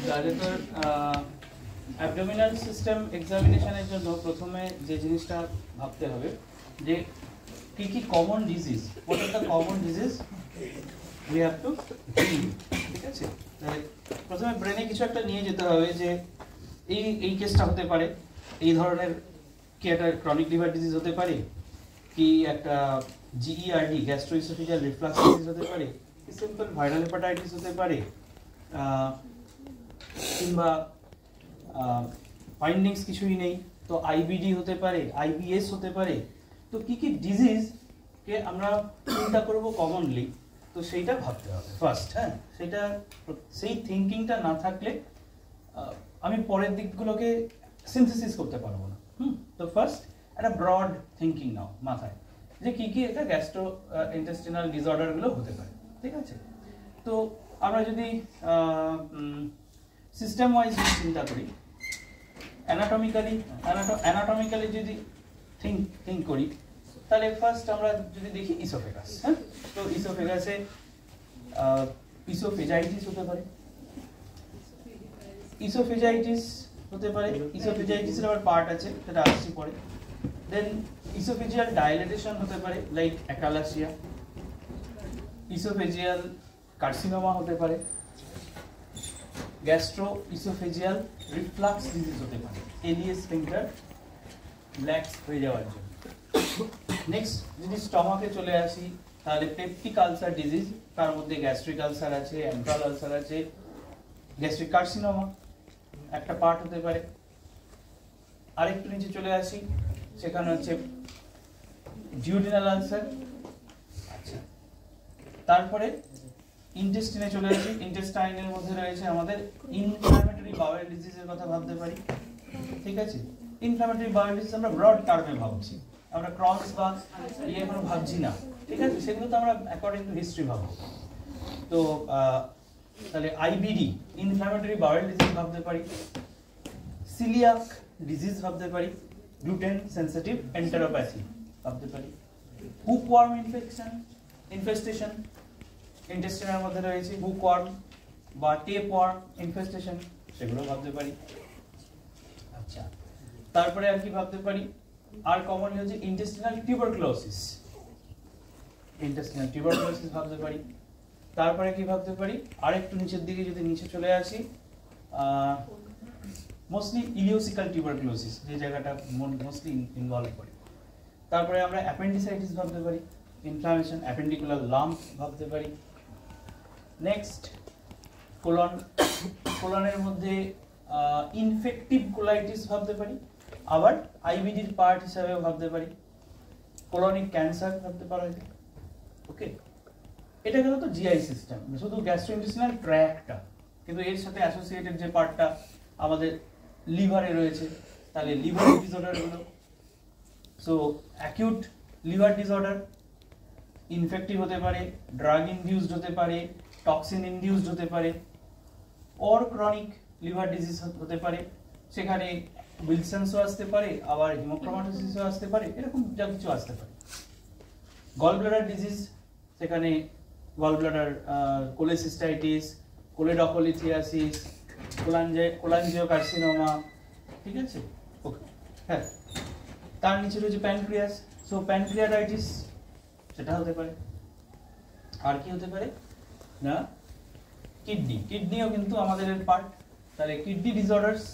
তাহলে তোর abdominal system এক্সামিনেশনের জন্য প্রথমে যে জিনিসটা ভাবতে হবে যে কি কি common disease, what are the common disease we have to deal. ঠিক আছে, প্রথমে ব্রেনে কিছু একটা নিয়ে যেতে হবে যে এই কেসটা হতে পারে, এই ধরনের কি একটা ক্রনিক লিভার ডিজিজ হতে পারে, কি একটা জিইআরডি গ্যাস্ট্রোইসোফেজিয়াল রিফ্লাক্স ডিজিজ হতে পারে, সিম্পল ভাইরাল হেপাটাইটিস হতে পারে, কিংবা ফাইন্ডিংস কিছুই নেই তো আইবিডি হতে পারে, আইবিএস হতে পারে। তো কি কি ডিজিজকে আমরা চিন্তা করব কমনলি, তো সেইটা ভাবতে হবে ফার্স্ট। হ্যাঁ, সেটা সেই থিঙ্কিংটা না থাকলে আমি পরের দিকগুলোকে সিনথেসিস করতে পারবো না। তো ফার্স্ট একটা ব্রড থিঙ্কিং নাও মাথায় যে কি কি একটা গ্যাস্ট্রো ইন্টেস্টিনাল ডিসঅর্ডারগুলো হতে পারে। ঠিক আছে, তো আমরা যদি সিস্টেম ওয়াইজ চিন্তা করি, অ্যানাটমিক্যালি যদি থিঙ্ক করি, তাহলে ফার্স্ট আমরা যদি দেখি ইসোফেগাস। হ্যাঁ, তো ইসোফেগাসে ইসোফেজাইটিস হতে পারে, ইসোফেজাইটিসের আবার পার্ট আছে, সেটা আসছি পরে। দেন ইসোফেজিয়াল ডাইলেটেশন হতে পারে, লাইক অ্যাকালাসিয়া। ইসোফেজিয়াল কার্সিনোমা হতে পারে, গ্যাস্ট্রো ইসোফেজিয়াল রিফ্লাক্স ডিজিজ হতে পারে, এলিয়াস স্ফিংক্টার রিল্যাক্স হয়ে যাওয়ার জন্য। নেক্সট যদি স্টমাকে চলে আসি, তাহলে পেপটিক আলসার ডিজিজ, তার মধ্যে গ্যাস্ট্রিক আলসার আছে, অ্যান্ট্রাল আলসার আছে, গ্যাস্ট্রিক কার্সিনোমা একটা পার্ট হতে পারে। আরেকটু নিচে চলে আসি, সেখানে হচ্ছে ডিউডিনাল আলসার। আচ্ছা, তারপরে ইন্টেস্টিনে চলে আসি, ইন্টেস্টাইনের মধ্যে রয়েছে আমাদের ইনফ্ল্যামেটরি বাউল ডিজিজের কথা ভাবতে পারি। ঠিক আছে, ইনফ্ল্যামেটরি বাউল ডিজিজ আমরা ব্রড টার্মে ভাবছি, আমরা ক্রস বা এখনো ভাবছি না। ঠিক আছে, সেগুলো তো আমরা অ্যাকর্ডিং টু হিস্ট্রি ভাববো। তো তাহলে আইবিডি ইনফ্ল্যামেটরি বাউল ডিজিজ ভাবতে পারি, সিলিয়াক ডিজিজ ভাবতে পারি, গ্লুটেন সেনসিটিভ এন্টেরোপ্যাথি ভাবতে পারি, হুকওয়ার্ম ইনফেস্টেশন ইন্টেস্টাইনের মধ্যে রয়েছে, হুকওয়ার্ম বা টেপওয়ার্ম ইনফেস্টেশন, সেগুলো ভাবতে পারি। আচ্ছা, তারপরে আর কি ভাবতে পারি, আর কমনলি হচ্ছে ইন্টেস্টিনাল টিউবারকুলোসিস ভাবতে পারি। তারপরে কি ভাবতে পারি, আরেকটু নিচের দিকে যদি নিচে চলে আসি, মোস্টলি ইলিওসিক্যাল টিউবারকুলোসিস, যে জায়গাটা মোস্টলি ইনভলভ করে। তারপরে আমরা অ্যাপেন্ডিসাইটিস ভাবতে পারি, ইনফ্লামেশন অ্যাপেন্ডিকুলার লাম্প ভাবতে পারি। নেক্সট কোলনের মধ্যে ইনফেক্টিভ কোলাইটিস ভাবতে পারি, আবার আইবিডির পার্ট হিসাবে ভাবতে পারি, কোলনিক ক্যান্সার ভাবতে পারা যায়। ওকে, এটা গেল তো জিআই সিস্টেম, শুধু গ্যাস্ট্রোইন্টেস্টিনাল ট্র্যাক্টটা, কিন্তু এর সাথে অ্যাসোসিয়েটেড যে পার্টটা আমাদের লিভারে রয়েছে, তাহলে লিভার ডিসঅর্ডারগুলো। So acute liver disorder infective হতে পারে, ড্রাগ ইনডিউসড হতে পারে, টক্সিন ইনডিউসড হতে পারে, অর ক্রনিক লিভার ডিজিজ হতে পারে, সেখানে উইলসনসও আসতে পারে, আবার হিমোক্রোমাটোসিসও আসতে পারে, এরকম যা কিছু আসতে পারে। গল ব্লাডার ডিজিজ, সেখানে গল ব্লাডার কোলেসিস্টাইটিস, কোলেডোকোলিথিয়াসিস, কোলাঞ্জিওকার্সিনোমা। ঠিক আছে, ওকে। হ্যাঁ, তার নিচে রয়েছে প্যানক্রিয়াস, সো প্যানক্রিয়াটাইটিস সেটা হতে পারে। আর কি হতে পারে না, কিডনিও কিন্তু আমাদের পার্ট। তাহলে কিডনি ডিসঅর্ডারস,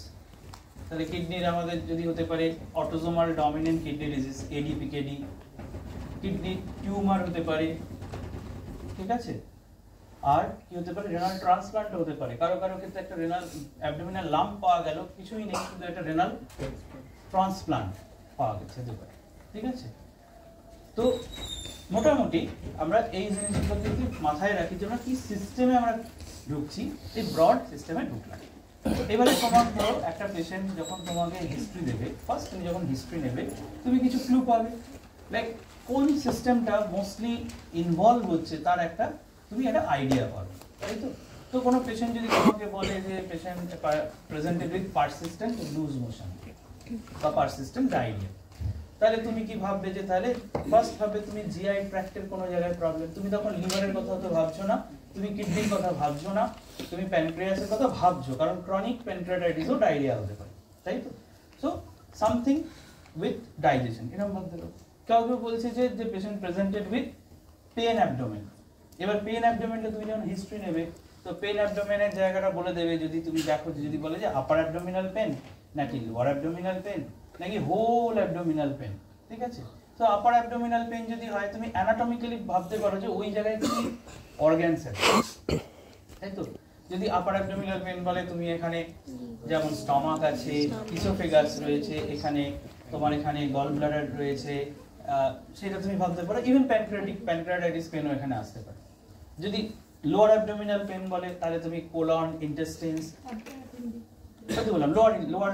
তাহলে কিডনির আমাদের যদি হতে পারে autosomal dominant kidney disease, এডিপিকেডি, kidney tumour হতে পারে। ঠিক আছে, আর কি হতে পারে, রেনাল ট্রান্সপ্লান্ট হতে পারে। কারো ক্ষেত্রে একটা রেনাল অ্যাবডোমিনাল লাম্প পাওয়া গেল, কিছুই নেই, শুধু একটা রেনাল ট্রান্সপ্লান্ট পাওয়া গেছে, হতে পারে। ঠিক আছে, তো মোটামুটি আমরা এই জিনিসগুলো কিন্তু মাথায় রাখি যে আমরা কি সিস্টেমে আমরা ঢুকছি, এই ব্রড সিস্টেমে ঢুকলাম। এবারে তোমার ধরো একটা পেশেন্ট যখন তোমাকে হিস্ট্রি দেবে, ফার্স্ট তুমি যখন হিস্ট্রি নেবে, তুমি কিছু ক্লু পাবে, লাইক কোন সিস্টেমটা মোস্টলি ইনভলভ হচ্ছে তার একটা তুমি একটা আইডিয়া পাবে, তাই তো? তো কোনো পেশেন্ট যদি তোমাকে বলে যে patient presented with persistent loose motion বা পারসিস্টেন্ট ডায়রিয়া, তাহলে তুমি কি ভাববে যে তাহলে ফার্স্ট ভাববে তুমি জিআই ট্র্যাক্টের কোনো জায়গায় প্রবলেম, তুমি তখন লিভারের কথা তো ভাবছো না, তুমি কিডনির কথা ভাবছো না, তুমি প্যানক্রিয়াসের কথা ভাবছো, কারণ ক্রনিক প্যানক্রিয়াটাইটিসও ডায়রিয়া হতে পারে, তাই তো? সো সামথিং উইথ ডাইজেশন, এরকম ভাবতে পারো। কেউ বলছে যে patient presented with pain abdomen. এবার পেন অ্যাবডোমেনটা তুমি যখন হিস্ট্রি নেবে, তো পেন অ্যাবডোমেনের জায়গাটা বলে দেবে, যদি তুমি দেখো, যদি বলে যে আপার অ্যাবডোমিনাল পেন নাকি লোয়ার অ্যাবডোমিনাল পেন নাকি হোল অ্যাবডোমিনাল পেন, ঠিক আছে? তো আপার অ্যাবডোমিনাল পেন যদি হয়, তুমি অ্যানাটমিক্যালি ভাবতে পারো যে ওই জায়গায় কি অর্গানস আছে, তাই তো? যদি আপার অ্যাবডোমিনাল পেন বলে, তুমি এখানে যেমন স্টমাক আছে, ইসোফেগাস রয়েছে, এখানে তোমার এখানে গল ব্লাডার রয়েছে, সেটা তুমি ভাবতে পারো। ইভেন প্যানক্রিয়াটাইটিস পেনও এখানে আসতে পারে। যদি লোয়ার অ্যাবডোমিনাল পেন বলে, তাহলে তুমি কোলন, ইন্টেস্টাইনস, সত্যি বললাম লোয়ার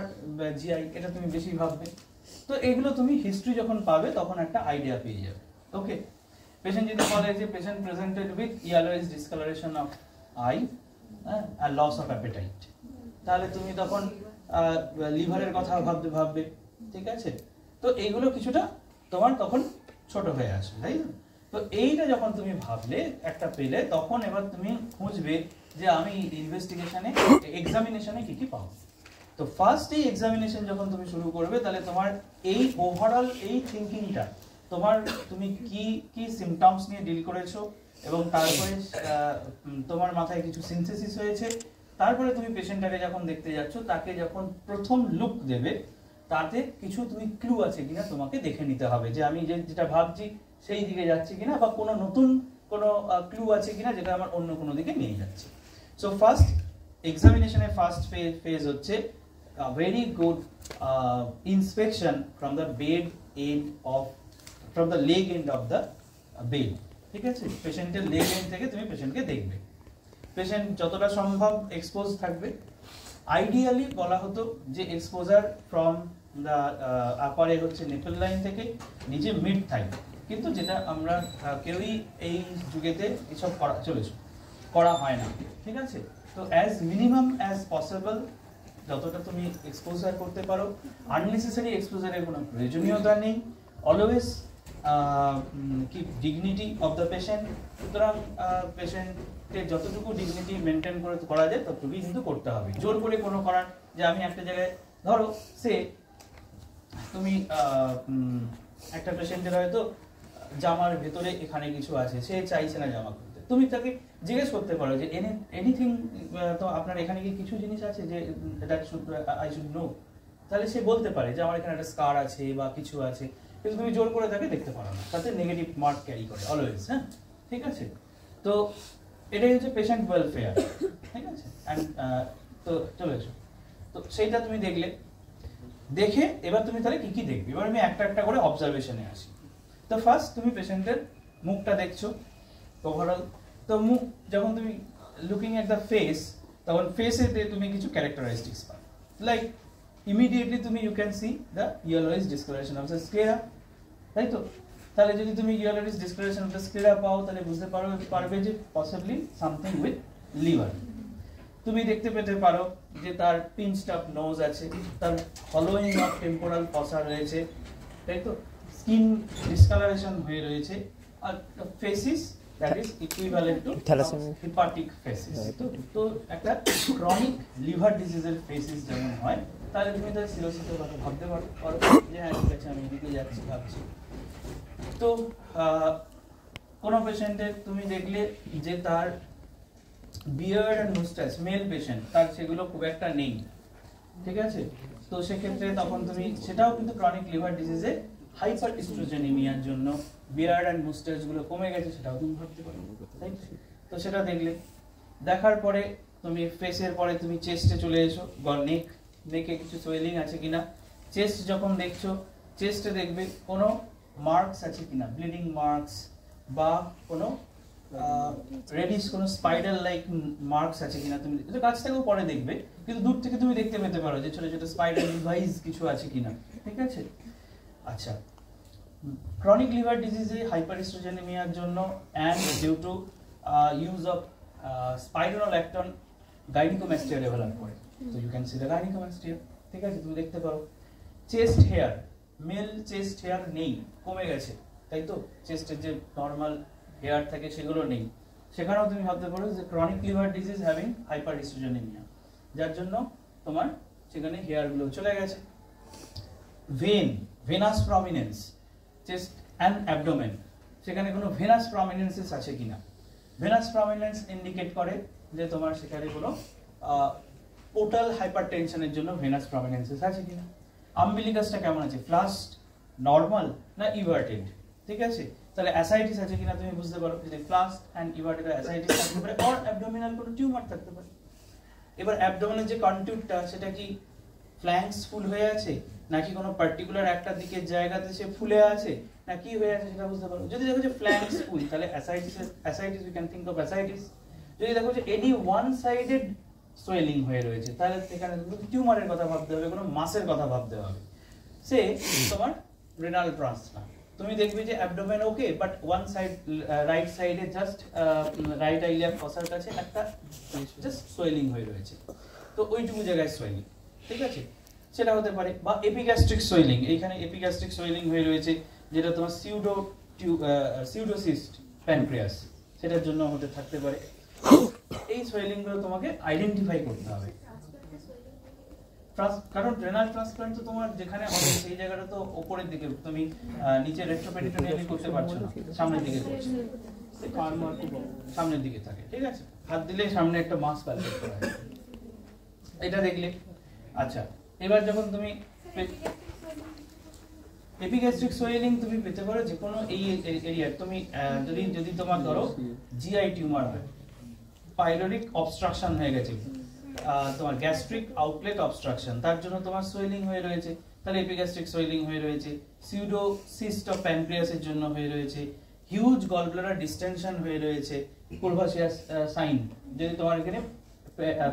জিআই, এটা তুমি বেশি ভাববে। তো এগুলো তুমি হিস্ট্রি যখন পাবে তখন একটা আইডিয়া পেয়ে যাবে। ওকে, পেশেন্ট যদি বলে যে patient presented with yellowish discolouration of eye আর লস অফ অ্যাপেটাইট, তাহলে তুমি তখন লিভারের কথা ভাববে, ঠিক আছে? তো এইগুলো কিছুটা তোমার তখন ছোট হয়ে আসবে, তাই না? তো এইটা যখন তুমি ভাবলে একটা পেলে, তখন এবার তুমি খুঁজবে যে আমি ইনভেস্টিগেশনে, এক্সামিনেশনে কি কি পাবো। তো ফার্স্ট এই এক্সামিনেশন যখন তুমি শুরু করবে, তাহলে তোমার এই ওভারঅল এই থিঙ্কিংটা, তুমি কি কি সিমটমস নিয়ে ডিল করেছো, এবং তারপরে তোমার মাথায় কিছু সিনথেসিস হয়েছে, তারপরে তুমি পেশেন্টটাকে যখন দেখতে যাচ্ছ, তাকে যখন প্রথম লুক দেবে, তাতে কিছু তুমি ক্লু আছে কিনা তোমাকে দেখে নিতে হবে, যে আমি যেটা ভাবছি সেই দিকে যাচ্ছি কিনা, বা কোনো নতুন কোনো ক্লু আছে কিনা যেটা আমার অন্য কোনো দিকে নিয়ে যাচ্ছে। সো ফার্স্ট এক্সামিনেশনের ফার্স্ট ফেজ হচ্ছে very good inspection from the leg end of the bed, ঠিক আছে? পেশেন্টের লেগ এন্ড থেকে তুমি পেশেন্টকে দেখবে, পেশেন্ট যতটা সম্ভব এক্সপোজ থাকবে। আইডিয়ালি বলা হতো যে এক্সপোজার ফ্রম দ্য আপারে হচ্ছে নিপল লাইন থেকে নিচে মিড থাই, কিন্তু যেটা আমরা কেউই এই যুগেতে এসব করা হয় না, ঠিক আছে? তো অ্যাজ মিনিমাম অ্যাজ পসিবল যতটা তুমি এক্সপোজার করতে পারো, আননেসেসারি এক্সপোজারের কোনো প্রয়োজনীয়তা নেই। Always keep dignity of the patient. সুতরাং পেশেন্টের যতটুকু ডিগনিটি মেনটেন করা যায় ততটুকুই কিন্তু করতে হবে। জোর করে কোনো করার, যে আমি একটা জায়গায়, ধরো তুমি একটা পেশেন্টের হয়তো জামার ভেতরে এখানে কিছু আছে, সে চাইছে না জামা খুলতে, তুমি তাকে জিজ্ঞেস করতে পারো যে এনিথিং, তো আপনার এখানে কি কিছু জিনিস আছে যে আই শুড নো, তাহলে সে বলতে পারে যে আমার এখানে একটা স্কার আছে বা কিছু আছে, কিন্তু তুমি জোর করে তাকে দেখতে পারো না, তাতে নেগেটিভ মার্ক ক্যারি করে অলওয়েজ। হ্যাঁ, ঠিক আছে? তো এটাই হচ্ছে পেশেন্ট ওয়েলফেয়ার, ঠিক আছে? অ্যান্ড তো চলে এসো, তো সেইটা তুমি দেখে এবার তুমি তাহলে কি কি দেখবে, এবার আমি একটা একটা করে অবজারভেশনে আসি। তো ফার্স্ট তুমি পেশেন্টের মুখটা দেখছো ওভারঅল। তো মুখ যখন তুমি লুকিং এট দ্য ফেস, তখন ফেসেতে তুমি কিছু ক্যারেক্টারিস্টিক্স পাও, লাইক ইমিডিয়েটলি তুমি you can see the yellowish discolouration of the sclera, তাই তো? তাহলে যদি তুমি yellowish discolouration of the sclera পাও, তাহলে বুঝতে পারবে যে পসিবলি সামথিং উইথ লিভার। তুমি দেখতে পেতে পারো যে তার পিঞ্চড আপ নোজ আছে, তার হলোইং অফ টেম্পোরাল ফসা রয়েছে, তাই তো? স্কিন ডিসকালারেশন হয়ে রয়েছে, আর ফেসিস that is equivalent to hepatic faces। তো একটা chronic liver disease এর faces যেমন হয়, তাহলে তুমি তার সিরোসিসের কথা ভাবতে পারো যে হ্যাঁ ঠিক আছে, আমি এদিকে যাচ্ছি ভাবছি। তো কোন পেশেন্টের তুমি দেখলে যে তার বিয়ার্ড এন্ড মুস্টাচ, মেল পেশেন্ট, তার সেগুলো খুব একটা নেই, ঠিক আছে? তো সেক্ষেত্রে তখন তুমি সেটাও কিন্তু ক্রনিক লিভার ডিজিজে হাইপার ইস্ট্রোজেনিমিয়ার জন্য বিয়ার্ড এন্ড মুস্টাচ গুলো কমে গেছে, সেটাও তুমি ভাবতে পারো, তাই? তো সেটা দেখার পরে তুমি ফেসের পরে তুমি চেস্টে চলে এসো, নেকে কিছু সোয়েলিং আছে কিনা। চেস্ট যখন দেখছো, চেস্টে দেখবে কোনো মার্কস আছে কিনা, ব্লিডিং মার্কস বা কোনো রেডিশ, কোনো স্পাইডার লাইক মার্কস আছে কিনা। তুমি এটা কাছ থেকেও পরে দেখবে, কিন্তু দূর থেকে তুমি দেখতে পেতে পারো যে ছোট ছোট স্পাইডার ডিভাইস কিছু আছে কিনা, ঠিক আছে? আচ্ছা, ক্রনিক লিভার ডিজিজে হাইপারস্ট্রোজেনেমিয়ার জন্য and due to use of spironolactone gynaecomastia develop করে। তো you can see the gynaecomastia, ঠিক আছে? তুমি দেখতে পারো chest hair, male chest hair নেই, কমে গেছে, তাই তো, চেস্টের যে নর্মাল হেয়ার থাকে সেগুলো নেই, সেখানেও তুমি ভাবতে পারো যে chronic liver disease having hyperoestrogenaemia, যার জন্য তোমার সেখানে হেয়ারগুলো চলে গেছে। Venous prominence, chest and abdomen, সেখানে কোনো ভেনাস প্রমিনেন্সেস আছে কিনা। ভেনাস প্রমিনেন্স ইন্ডিকেট করে যে তোমার সেখানে কোনো পোর্টাল হাইপারটেনশনের জন্য ভেনাস প্রমিনেন্সেস আছে কিনা। আম্বিলিকাসটা কেমন আছে, ফ্লাস্ট, নর্মাল না ইভার্টেড, ঠিক আছে, তাহলে অ্যাসাইটিস আছে কিনা তুমি বুঝতে পারো, যদি ফ্লাস্ট অ্যান্ড ইভার্টেড অ্যাসাইটিস থাকতে পারে, অর অ্যাবডোমিনাল কোনো টিউমার থাকতে পারে। এবার অ্যাবডোমিনাল যে কন্ট্যুরটা সেটা কি ফ্ল্যাঙ্কস ফুল হয়ে আছে, নাকি কোনো পার্টিকুলার একটা দিকের জায়গাতে সে ফুলে আছে, না কি হয়ে আছে সেটা বুঝতে পারো। যদি দেখো যে ফ্ল্যাঙ্কস ফুল, তাহলে ascites we can think of ascites. যদি দেখো যে এনি ওয়ান সাইডেড সোয়েলিং হয়ে রয়েছে, তাহলে সেখানে টিউমারের কথা ভাবতে হবে, কোনো মাসের কথা ভাবতে হবে। সে তোমার রেনাল ট্রান্সপ্লান্ট, তুমি দেখবে যে abdomen okay, but one side, right সাইডে জাস্ট রাইট আইলিয়াক ফসার কাছে একটা জাস্ট সোয়েলিং হয়ে রয়েছে, তো ওইটুকু জায়গায় সোয়েলিং, ঠিক আছে, সেটা হতে পারে। বা এপিগ্যাস্ট্রিক সোয়েলিং, এইখানে এপিগ্যাস্ট্রিক সোয়েলিং হয়ে রয়েছে, যেটা তোমার সিউডোসিস্ট প্যানক্রিয়াস, সেটার জন্য হতে থাকতে পারে। এই সোয়েলিংগুলো তোমাকে আইডেন্টিফাই করতে হবে, কারণ রেনাল ট্রান্সপ্লান্ট তো তোমার যেখানে হবে সেই জায়গাটা তো উপরের দিকে, তুমি নিচে রেট্রোপেরিটোনিয়ালি করতে পারছো না, সামনের দিকে করছো, সামনের দিকে থাকে, ঠিক আছে, হাত দিলে সামনে একটা মাস প্যালপেট করা হয়, এটা দেখলে। আচ্ছা, এবার যখন তুমি এপিগ্যাস্ট্রিক সোয়েলিং তুমি পেতে পারো যে কোনো এই এরিয়া, তুমি যদি তোমার ধরো জিআই টিউমার হয়, পাইলোরিক অবস্ট্রাকশন হয়ে গেছে, তোমার গ্যাস্ট্রিক আউটলেট অবস্ট্রাকশন, তার জন্য তোমার সোয়েলিং হয়ে রয়েছে, তাহলে এপিগ্যাস্ট্রিক সোয়েলিং হয়ে রয়েছে। সিউডোসিস্ট অফ প্যানক্রিয়াসের জন্য হয়ে রয়েছে, হিউজ গলব্লাডার ডিস্টেনশন হয়ে রয়েছে, কুলভাসিয়াস সাইন, যদি তোমার এখানে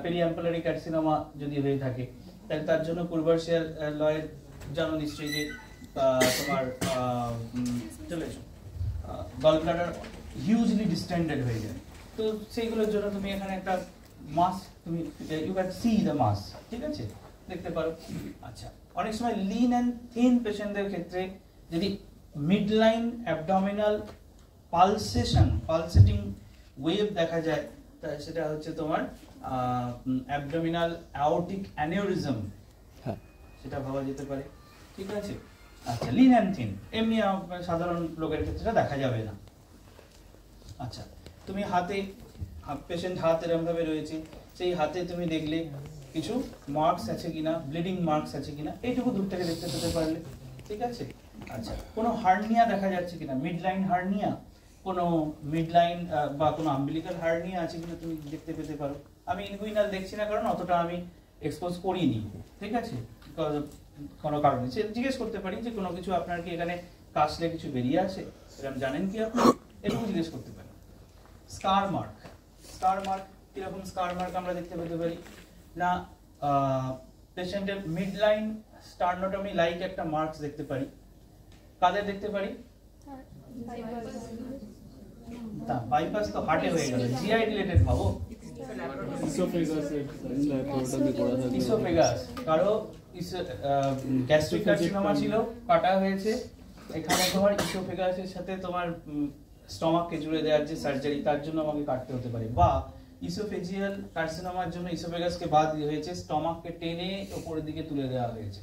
পেরিঅ্যাম্পুলারি কার্সিনোমা যদি হয়ে থাকে, তাহলে তার জন্য কুলভাসিয়াস লয়ের জানো নিশ্চয়ই যে তোমার চলে এসো গলব্লাডার হিউজলি ডিস্টেন্ডেড হয়ে যায়, তো সেইগুলোর জন্য তুমি এখানে একটা মাস, তুমি ইউ ক্যান সি দ্য মাস, ঠিক আছে, দেখতে পারো। আচ্ছা, অনেক সময় লিন অ্যান্ড থিন পেশেন্টদের ক্ষেত্রে যদি mid line abdominal pulsating wave দেখা যায়, তাহলে সেটা হচ্ছে তোমার অ্যাবডোমিনাল অ্যাওর্টিক অ্যানিউরিজম, সেটা ভাবা যেতে পারে, ঠিক আছে। আচ্ছা, লিন অ্যান্ড থিন এমনি সাধারণ লোকের ক্ষেত্রে দেখা যাবে না। আচ্ছা, তুমি পেশেন্ট হাত এরকম ভাবে রয়েছে, সেই হাতে তুমি দেখলে কিছু মার্কস আছে কিনা, ব্লিডিং মার্কস আছে কিনা, এইটুকু দূর থেকে দেখতে পেতে পারলে, ঠিক আছে। আচ্ছা, কোনো হার্নিয়া দেখা যাচ্ছে কিনা, মিড লাইন হার্নিয়া, কোনো মিড লাইন বা কোনো আম্বিলিকাল হার্নিয়া আছে কিনা তুমি দেখতে পেতে পারো। আমি ইনগুইনাল দেখছি না কারণ অতটা আমি এক্সপোজ করিনি, ঠিক আছে, কোনো কারণে সে জিজ্ঞেস করতে পারি যে কোনো কিছু আপনার কি এখানে কাশলে কিছু বেরিয়ে আছে, এরকম জানেন কি আপনি, এটুকু জিজ্ঞেস করতে পারি। স্কার মার্ক কিরকম স্কার মার্ক আমরা দেখতে পেতে পারি না, পেশেন্টের মিড লাইন স্টার্নোটমি লাইক একটা মার্কস দেখতে পারি, কাদের দেখতে পারি, বাইপাস তো হার্টে হয়ে গেল, জিআই রিলেটেড ভাবো, ইসোফেগাস, কারো গ্যাস্ট্রিক কার্সিনোমা ছিল, কাটা হয়েছে, এখানে তোমার ইসোফেগাসের সাথে তোমার স্টমাককে জুড়ে দেওয়ার যে সার্জারি, তার জন্য আমাকে কাটতে হতে পারে। বা ইসোফেজিয়াল কার্সিনোমার জন্য ইসোফেগাসকে বাদ দিয়ে হয়েছে, স্টমাককে টেনে উপরের দিকে তুলে দেওয়া হয়েছে,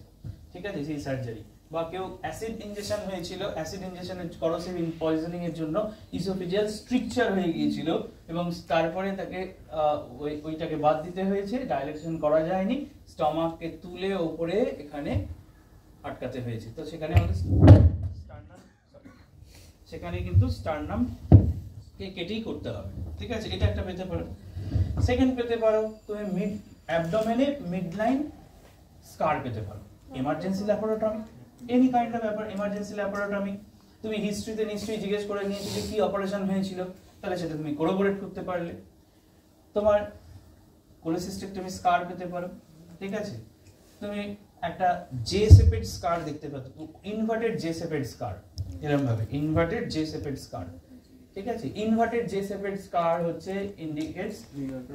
ঠিক আছে, সেই সার্জারি। বা কেউ অ্যাসিড ইনজেকশন হয়েছিল, অ্যাসিড ইনজেকশনের করোসিভ পয়জনিং এর জন্য ইসোফেজিয়াল স্ট্রিকচার হয়ে গিয়েছিল এবং তারপরে তাকে ওইটাকে বাদ দিতে হয়েছে, ডাইলেকশন করা যায়নি, স্টমাককে তুলে উপরে এখানে আটকাতে হয়েছে, তো সেখানে আমাদের সেখানে কিন্তু স্টার্নাম কে কেটেই করতে হবে, ঠিক আছে, এটা একটা পেতে পারো। সেকেন্ড পেতে পারো তুমি মিড অ্যাবডোমেনে মিড লাইন স্কার পেতে পারো, emergency laparotomy, any kind of emergency laparotomy, তুমি হিস্ট্রিতে নিশ্চয়ই জিজ্ঞেস করে নিয়েছো যে কি অপারেশন হয়েছিল, তাহলে সেটা তুমি কোরোবোরেট করতে পারলে। তোমার কোলেসিস্টেক্টমি স্কার পেতে পারো, ঠিক আছে, তুমি একটা জে শেপেড স্কার দেখতে পাচ্ছ, ইনভার্টেড জে শেপেড স্কার, এরকম ভাবে ইনভার্টেড জে শেপেড স্কার, ঠিক আছে, ইনভার্টেড জে শেপেড স্কার হচ্ছে ইন্ডিকেটস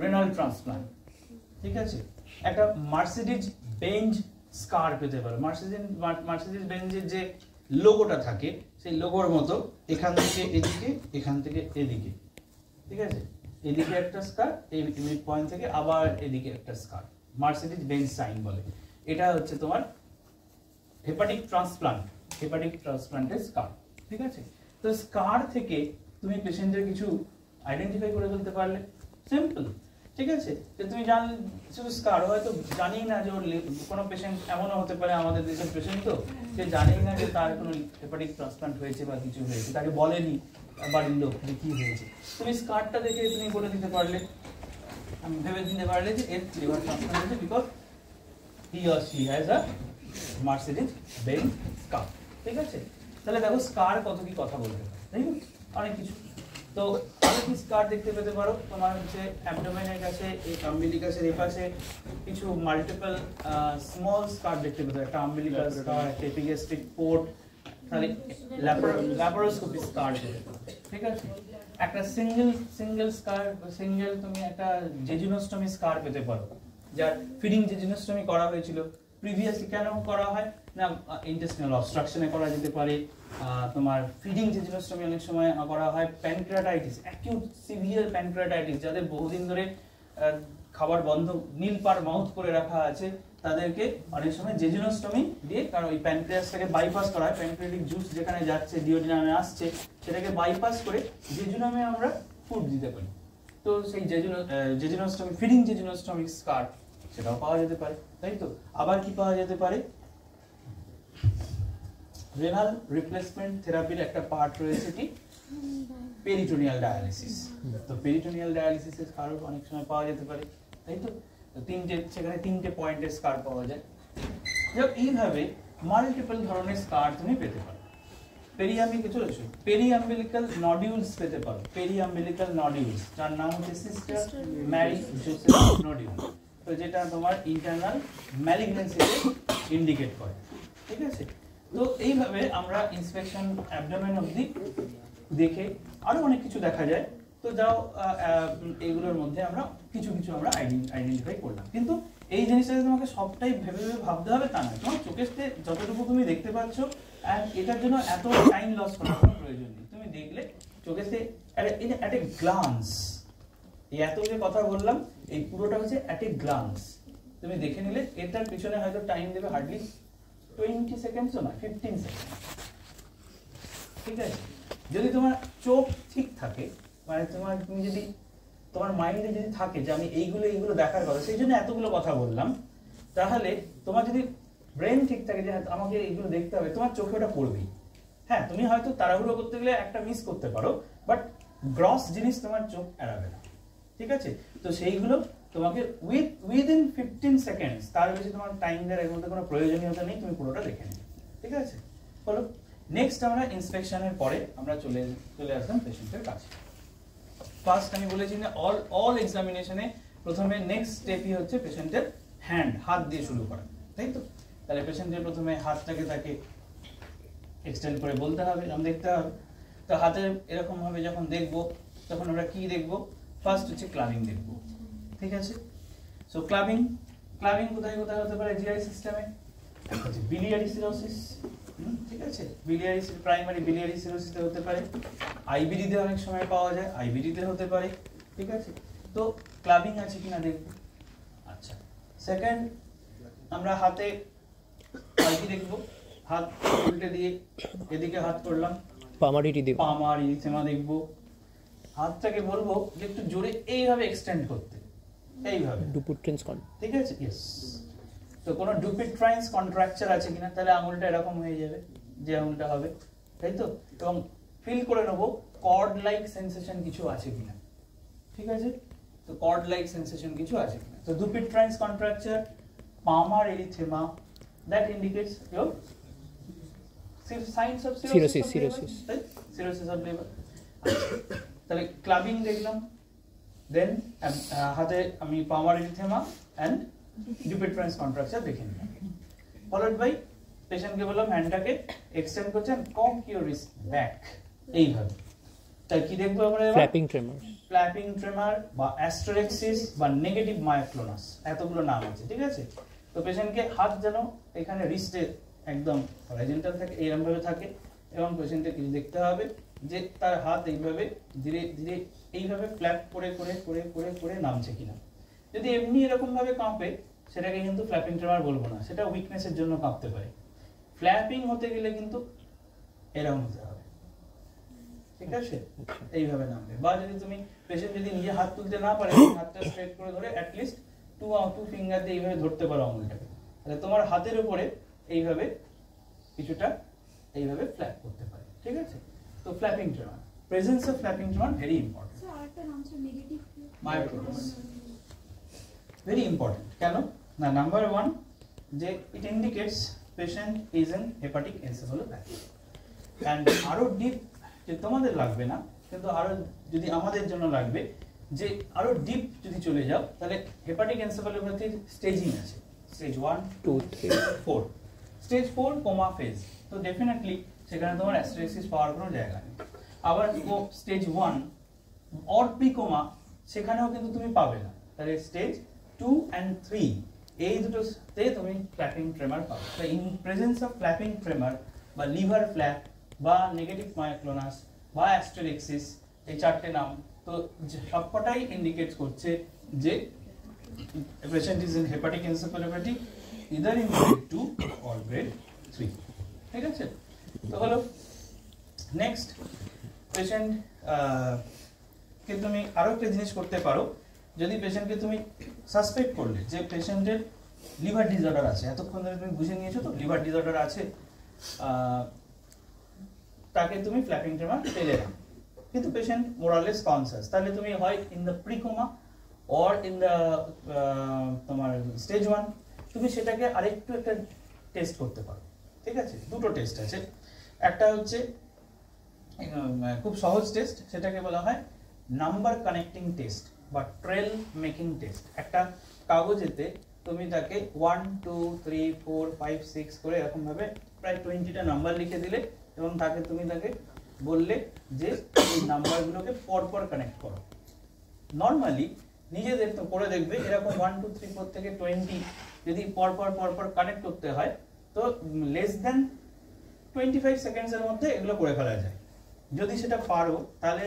রেনাল ট্রান্সপ্লান্ট, ঠিক আছে। একটা মার্সিডিজ বেঞ্জ স্কার পেতে পারো। মার্সিডিজ বেঞ্জের যে লোগোটা থাকে সেই লোগোর মতো এখান থেকে এদিকে, এখান থেকে এদিকে, ঠিক আছে, এদিকে একটা স্কার, এই মিড পয়েন্ট থেকে আবার এদিকে একটা স্কার, মার্সিডিজ বেঞ্জ সাইন বলে। এটা হচ্ছে তোমার হেপাটিক ট্রান্সপ্লান্টের স্কার, ঠিক আছে। তো স্কার থেকে তুমি পেশেন্টের কিছু আইডেন্টিফাই করে ফেলতে পারলে, সিম্পল, ঠিক আছে। যে তুমি শুধু স্কার হয়তো জানি না যে ওর কোনো পেশেন্ট এমনও হতে পারে, আমাদের দেশের পেশেন্ট তো সে জানেই না যে তার কোনো হেপাটিক ট্রান্সপ্লান্ট হয়েছে বা কিছু হয়েছে, তাকে বলেনি বাড়ির লোক যে কি হয়েছে। তুমি স্কারটা দেখে তুমি বলে দিতে পারলে, ভেবে দিতে পারলে যে এর লিভার ট্রান্সপ্লান্ট হয়েছে because he or she has a Mercedes Benz scar, ঠিক আছে। তাহলে দেখো স্কার কত কি কথা বলতে পারে, তাই না, অনেক কিছু। তো আরো কি স্কার দেখতে পেতে পারো, তোমার হচ্ছে অ্যাবডোমেনের কাছে, এই আম্বিলিকাসের এই পাশে কিছু মাল্টিপল স্মল স্কার দেখতে পেতে পারো, একটা আম্বিলিকাল স্কার, একটা এপিগ্যাস্ট্রিক পোর্ট, তাহলে ল্যাপারোস্কোপি স্কার, ঠিক আছে। একটা সিঙ্গেল স্কার, সিঙ্গেল তুমি একটা জেজুনোস্টমি স্কার পেতে পারো, যার ফিডিং জেজুনোস্টমি করা হয়েছিল প্রিভিয়াসলি। কেন করা হয় না, ইন্টেস্টিনাল অবস্ট্রাকশনে করা যেতে পারে, তোমার ফিডিং জেজুনোস্টমি অনেক সময় করা হয় প্যানক্রিয়াটাইটিস, অ্যাকিউট সিভিয়ার প্যানক্রিয়াটাইটিস, যাদের বহুদিন ধরে খাবার বন্ধ, নীল পার মাউথ করে রাখা আছে, তাদেরকে অনেক সময় জেজুনোস্টমি দিয়ে, কারণ ওই প্যানক্রিয়াসটাকে বাইপাস করা হয়, প্যানক্রিয়াটিক জুস যেখানে যাচ্ছে ডিওডিনামে আসছে, সেটাকে বাইপাস করে জেজুনামে আমরা ফুড দিতে পারি। তো সেই জেজুনোস্টমি, ফিডিং জেজুনোস্টমি স্কার, সেটাও পাওয়া যেতে পারে, তাই তো। আবার কি পাওয়া যেতে পারে, রেনাল রিপ্লেসমেন্ট থেরাপির একটা পার্ট রয়েছে কি, পেরিটোনিয়াল ডায়ালিসিস। তো পেরিটোনিয়াল ডায়ালিসিসের স্কার অনেক সময় পাওয়া যেতে পারে, তাই তো। সেখানে তিনটে পয়েন্টের স্কার পাওয়া যায়। এইভাবে মাল্টিপল ধরনের স্কার তুমি পেতে পারো। পেরিয়াম্বিলিক্যাল নডিউলস পেতে পারো, পেরিয়াম্বিলিক্যাল নডিউলস, যার নাম হচ্ছে সিস্টার ম্যারি জোসেফ নডিউল, তো যেটা তোমার ইন্টারনাল ম্যালিগন্যান্সিকে ইন্ডিকেট করে, ঠিক আছে। তো এইভাবে আমরা ইন্সপেকশন অ্যাবডোমেন অবধি দেখে আরো অনেক কিছু দেখা যায়। তো যাও এইগুলোর মধ্যে আমরা কিছু আমরা আইডেন্টিফাই করলাম, কিন্তু এই জিনিসটা তোমাকে সবটাই ভেবে ভাবতে হবে তা নয়। তোমার চোখের যতটুকু তুমি দেখতে পাচ্ছ, এটার জন্য এত টাইম লস করার কোনো প্রয়োজন নেই। তুমি দেখলে চোখের অ্যাট এ গ্লান্স, এই এত যে কথা বললাম, এই পুরোটা হচ্ছে অ্যাট এ গ্লান্স, তুমি দেখে নিলে। এটার পিছনে হয়তো টাইম দেবে হার্ডলি 20 সেকেন্ডসও না, 15 সেকেন্ড, ঠিক আছে। যদি তোমার চোখ ঠিক থাকে, মানে তুমি যদি তোমার মাইন্ডে যদি থাকে যে আমি এইগুলো দেখার কথা, সেই জন্য এতগুলো কথা বললাম, তাহলে তোমার যদি ব্রেন ঠিক থাকে যে আমাকে এইগুলো দেখতে হবে, তোমার চোখে ওটা পড়বেই। হ্যাঁ, তুমি হয়তো তাড়াহুড়ো করতে গেলে একটা মিস করতে পারো, বাট গ্রস জিনিস তোমার চোখ এড়াবে না, ঠিক আছে। তো সেইগুলো তোমাকে উইদিন 15 সেকেন্ডস, তার বেশি তোমার টাইম দেওয়ার এর মধ্যে কোনো প্রয়োজনীয়তা নেই, তুমি পুরোটা দেখে নিও, ঠিক আছে। বলো, নেক্সট আমরা ইন্সপেকশনের পরে আমরা চলে আসলাম পেশেন্টের কাছে। ফার্স্ট আমি বলেছি না, অল এক্সামিনেশনে প্রথমে নেক্সট স্টেপই হচ্ছে পেশেন্টের হাত দিয়ে শুরু করা, তাই তো। তাহলে পেশেন্টের প্রথমে হাতটাকে তাকে এক্সটেন্ড করে বলতে হবে, দেখতে হবে। তো হাতের এরকম ভাবে যখন দেখবো, তখন আমরা কি দেখবো, ফার্স্ট হচ্ছে ক্লাবিং দেখবো, ঠিক আছে। সো ক্লাবিং কোথায় হতে পারে, জিআই সিস্টেমে, হচ্ছে বিলিয়ারি সিরোসিস, ঠিক আছে, প্রাইমারি বিলিয়ারি সিরোসিসে হতে পারে, আইবিডি তে অনেক সময় পাওয়া যায়, আইবিডি তে হতে পারে, ঠিক আছে। তো ক্লাবিং আছে কিনা দেখবো। আচ্ছা, সেকেন্ড আমরা হাতে কি দেখবো, হাত উল্টে দিয়ে এদিকে হাত করলাম, পামার ইরিথেমা দেখবো। হাতটাকে বলবো যে একটু জোরে এইভাবে এক্সটেন্ড করতে, এইভাবে ডুপিট্রেন্স, ঠিক আছে, ইয়েস। তো কোনো ডুপিট্রাইন্স কন্ট্রাকচার আছে কিনা, তাহলে আঙুলটা এরকম হয়ে যাবে, যে আঙুলটা হবে, তাই তো। এবং ফিল করে নেবো কর্ড লাইক সেন্সেশন কিছু আছে কিনা, ঠিক আছে। তো কর্ড লাইক সেন্সেশন কিছু আছে কিনা। তো Dupuytren's contracture, palmar erythema, that indicates your signs of cirrhosis of liver. তাহলে ক্লাবিং দেখলাম, দেন হাতে আমি palmar erythema and Dupuytren's contracture দেখে নিলাম। ফলোড বাই পেশেন্টকে বললাম হ্যান্ডটাকে এক্সটেন্ড করছেন, কম ইউর রিস্ট ব্যাক, এইভাবে। তাই কি দেখবো আমরা, ফ্ল্যাপিং ট্রেমার বা অ্যাস্টেরেক্সিস বা নেগেটিভ মায়োক্লোনাস, এতগুলো নাম আছে, ঠিক আছে। তো তো পেশেন্টকে হাত যেন এখানে রিস্টে একদম হরাইজন্টাল থাকে, এইরকম ভাবে থাকে, এবং পেশেন্টকে কিছু দেখতে হবে যে তার হাত এইভাবে ধীরে ধীরে এইভাবে ফ্ল্যাপ করে করে করে করে করে নামছে কিনা। যদি এমনি এরকম ভাবে কাঁপে সেটাকে কিন্তু ফ্ল্যাপিং ট্রেমার বলবো না, সেটা উইকনেসের জন্য কাঁপতে পারে। ফ্ল্যাপিং হতে গেলে কিন্তু এরকম হতে হবে, ঠিক আছে, এইভাবে নামবে। বা যদি তুমি পেশেন্ট যদি নিজে হাত তুলতে না পারে, হাতটা স্ট্রেট করে ধরে অ্যাট লিস্ট টু ফিঙ্গার দিয়ে এইভাবে ধরতে পারো আঙুলটাকে, তাহলে তোমার হাতের উপরে এইভাবে কিছুটা এইভাবে ফ্ল্যাপ করতে পারে, ঠিক আছে। তো flapping tremor, presence of flapping tremor very important. Sir আরেকটা নাম ছিল নেগেটিভ মায়োটোনিস ভেরি ইম্পর্টেন্ট। কেন না, নাম্বার 1 যে it indicates patient is in hepatic encephalopathy. And আরো ডিপ, যে তোমাদের লাগবে না কিন্তু আরো যদি আমাদের জন্য লাগবে, যে আরো ডিপ যদি চলে যাও তাহলে হেপাটিক এনসেফালোপ্যাথির স্টেজিং আছে, স্টেজ 1 2 3 4, স্টেজ 4 কোমা ফেজ। তো ডেফিনেটলি সেখানে তোমার অ্যাস্টেরিক্সিস পাওয়ার কোনো জায়গা নেই। আবার স্টেজ 1 অর প্রিকোমা, সেখানেও কিন্তু তুমি পাবে না। তাহলে স্টেজ 2 and 3 এই দুটোতে তুমি ফ্ল্যাপিং ট্রেমার পাবে। তো ইন প্রেজেন্স অফ ফ্ল্যাপিং ট্রেমার বা লিভার ফ্ল্যাপ বা নেগেটিভ মায়োক্লোনাস বা অ্যাস্টেরিক্সিস, এই চারটে নাম তো সবকটাই ইন্ডিকেট করছে যে patient is in hepatic encephalopathy either in grade 2 or grade 3, ঠিক আছে। তো হলো নেক্সট পেশেন্ট কে তুমি আরো একটা জিনিস করতে পারো, যদি পেশেন্টকে তুমি সাসপেক্ট করলে যে পেশেন্টের লিভার ডিসঅর্ডার আছে, এতক্ষণ ধরে তুমি বুঝে নিয়েছো তো লিভার ডিসঅর্ডার আছে, তাকে তুমি ফ্ল্যাপিং ট্রেমার পেলে না, কিন্তু পেশেন্ট মোরালেস কনসাস, তাহলে তুমি হয় in the precoma or in the তোমার স্টেজ 1 তুমি সেটাকে আরেকটু একটা টেস্ট করতে পারো, ঠিক আছে। দুটো টেস্ট আছে, একটা হচ্ছে খুব সহজ টেস্ট, সেটাকে বলা হয় নাম্বার কানেক্টিং টেস্ট বা ট্রেল মেকিং টেস্ট। একটা কাগজেতে তুমি তাকে 1 2 3 4 5 6 করে এরকম ভাবে প্রায় 20টা নাম্বার লিখে দিলে এবং তাকে বললে যে এই নাম্বারগুলোকে পরপর কানেক্ট করো। নর্মালি নিজেদের তো করে দেখবে এরকম 1 2 3 4 থেকে 20 যদি পরপর কানেক্ট করতে হয় তো লেস দেন 25 সেকেন্ডসের মধ্যে এগুলো করে ফেলা যায়। যদি সেটা পারো তাহলে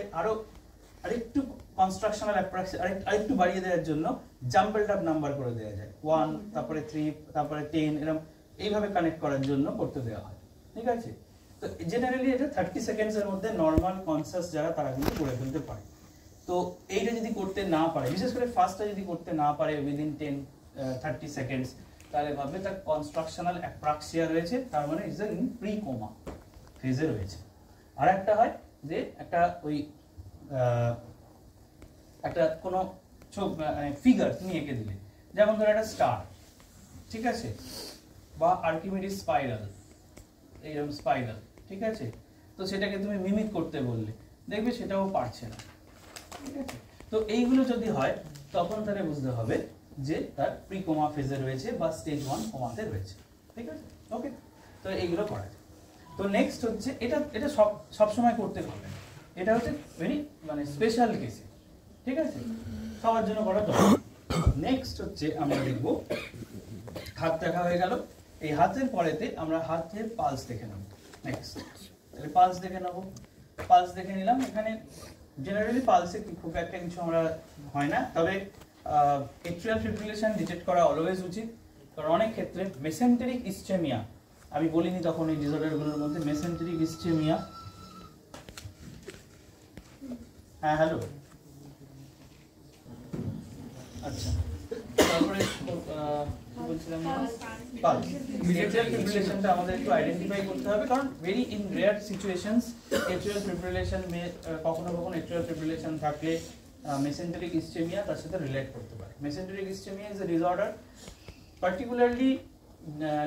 আরেকটু কনস্ট্রাকশনাল অ্যাপ্রক্স আরেকটু বাড়িয়ে দেওয়ার জন্য জাম্বলড আপ নাম্বার করে দেওয়া যায়, 1 তারপরে 3 তারপরে 10 এরকম এইভাবে কানেক্ট করার জন্য করতে দেওয়া হয়, ঠিক আছে। তো জেনারেলি এটা 30 সেকেন্ডসের মধ্যে নরমাল কনসাস যারা তারা কিন্তু করে ফেলতে পারে। তো এইটা যদি করতে না পারে, বিশেষ করে ফার্স্টটা যদি করতে না পারে উইদিন 30 সেকেন্ডস, তাহলে ভাববে তার কনস্ট্রাকশনাল অ্যাপ্রাক্সিয়া রয়েছে, তার মানে ইজ ইন প্রি কোমা ফেজে রয়েছে। আর একটা হয় যে একটা কোনো ফিগার তুমি এঁকে দিলে, যেমন ধরো একটা স্টার, ঠিক আছে, বা আর্কিমিডিস স্পাইরাল, এইরকম স্পাইরাল, ঠিক আছে। তো সেটাকে তুমি মিমিক করতে বললে, দেখবে সেটাও পারছে না, ঠিক আছে। তো এইগুলো যদি হয় তখন তাহলে বুঝতে হবে যে তার প্রি কোমা ফেজে রয়েছে বা স্টেজ 1 কোমাতে রয়েছে, ঠিক আছে। ওকে, তো এইগুলো করা যায়। তো নেক্সট হচ্ছে এটা সব সময় করতে হবে, এটা হচ্ছে ভেরি স্পেশাল কেসে, ঠিক আছে, সবার জন্য করা দরকার। নেক্সট হচ্ছে আমরা দেখব হাত দেখা হয়ে গেল, এই হাতের পরেতে আমরা হাতের পালস দেখে নেব। নেক্সট তাহলে পালস দেখে নেব, পালস দেখে নিলাম। এখানে জেনারেলি পালসে খুব একটা কিছু আমরা হয় না, তবে এট্রিয়াল ফিব্রিলেশন ডিটেক্ট করা অলওয়েজ উচিত, কারণ অনেক ক্ষেত্রে মেসেন্টেরিক ইসচেমিয়া, আমি বলিনি তখন এই ডিসঅর্ডারগুলোর মধ্যে মেসেন্টেরিক ইসচেমিয়া, হ্যাঁ হ্যালো, আচ্ছা, তারপরে বলছিলাম পালস, এট্রিয়াল ফিব্রিলেশনটা আমাদের একটু আইডেন্টিফাই করতে হবে, কারণ very in rare situations atrial fibrillation কখনো এট্রিয়াল ফিব্রিলেশন থাকলে মেসেন্টেরিক ইসচেমিয়া তার সাথে রিলেট করতে পারে। Mesenteric ischaemia is a disorder particularly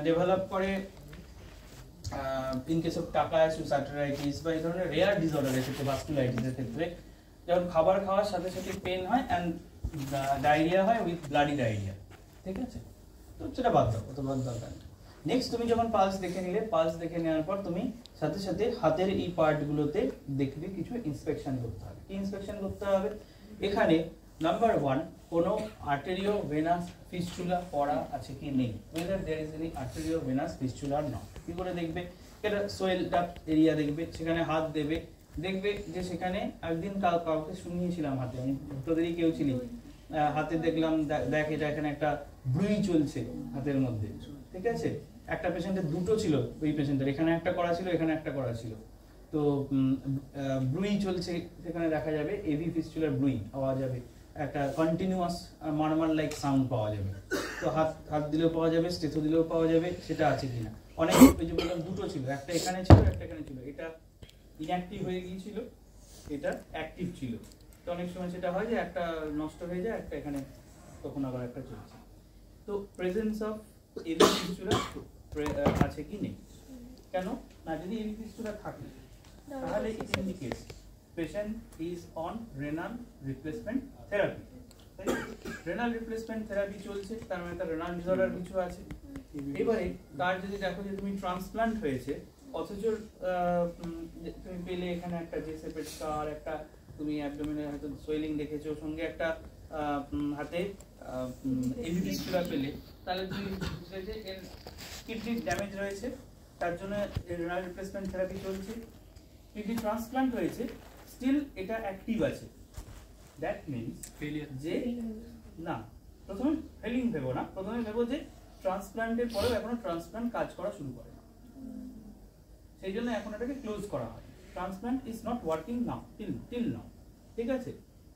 develop করে in case of Takayasu's arteritis বা এই ধরনের রেয়ার ডিসঅর্ডারের ক্ষেত্রে, ভাস্কুলাইটিসের ক্ষেত্রে, যখন খাবার খাওয়ার সাথে সাথে পেন হয় অ্যান্ড ডায়রিয়া হয় উইথ ব্লাডি ডায়রিয়া, ঠিক আছে। তো সেটা বাদ দাও, অত বাদ দরকার নেই। নেক্সট তুমি যখন পালস দেখে নিলে, পালস দেখে নেওয়ার পর তুমি সাথে সাথে হাতের এই পার্টগুলোতে দেখবে কিছু ইন্সপেকশন করতে হবে। কি ইন্সপেকশন করতে হবে? এখানে নাম্বার 1, কোনো আর্টেরিওভেনাস ফিস্টুলা পড়া আছে কি নেই, whether there is any arteriovenous fistula or not। কি করে দেখবে? এটা সোয়েলড আপ এরিয়া দেখবে, সেখানে হাত দেবে, দেখবে যে সেখানে একদিন কাউকে শুনিয়েছিলাম হাতে, আমি তোদেরই কেউ ছিলি, হাতে দেখলাম দেখ এটা এখানে একটা ব্রুই চলছে হাতের মধ্যে, ঠিক আছে? একটা পেশেন্টের দুটো ছিল, ওই পেশেন্টের এখানে একটা করা ছিল, এখানে একটা করা ছিল, তো ব্রুই চলছে, সেখানে দেখা যাবে এভি ফিস্টুলার ব্রুই পাওয়া যাবে, একটা কন্টিনিউয়াস মারমার লাইক সাউন্ড পাওয়া যাবে। তো হাত দিলেও পাওয়া যাবে, স্টেথো দিলেও পাওয়া যাবে, সেটা আছে কিনা। অনেক ওই যে বললাম দুটো ছিল, একটা এখানে ছিল, একটা এখানে ছিল, এটা ইনঅ্যাক্টিভ হয়ে গিয়েছিল, এটা অ্যাক্টিভ ছিল। তো অনেক সময় সেটা হয় যে একটা নষ্ট হয়ে যায়, একটা এখানে তখন আবার একটা চলছে। তো প্রেজেন্স অফ এভি ফিস্টুলা আছে কি নেই, কেন না? যদি এভি ফিস্টুলা থাকে তাহলে ইট indicates patient is on renal replacement therapy. Renal replacement therapy চলছে, তার মানে তার রেনাল ডিসঅর্ডার কিছু আছে। এবারে তার যদি দেখো যে তুমি ট্রান্সপ্লান্ট হয়েছে, অথচ তুমি পেলে এখানে একটা জেসেপেট স্কার, একটা তুমি অ্যাবডোমেনে হয়তো সোয়েলিং দেখেছো, সঙ্গে একটা হাতে এভি ফিস্টুলা পেলে, তাহলে তুমি বুঝলে যে এর কিডনির ড্যামেজ রয়েছে, তার জন্য রেনাল রিপ্লেসমেন্ট থেরাপি চলছে। কিডনি ট্রান্সপ্লান্ট হয়েছে, স্টিল এটা অ্যাক্টিভ আছে, দ্যাট মিনস ফেলিয়ার। যে না, প্রথমে ফেলিং ভেবো না, প্রথমে ভেবো যে ট্রান্সপ্লান্টের পরেও এখনো ট্রান্সপ্লান্ট কাজ করা শুরু করে না, সেই জন্য এখন এটাকে ক্লোজ করা হয়। Transplant is not working now, till now, ঠিক আছে?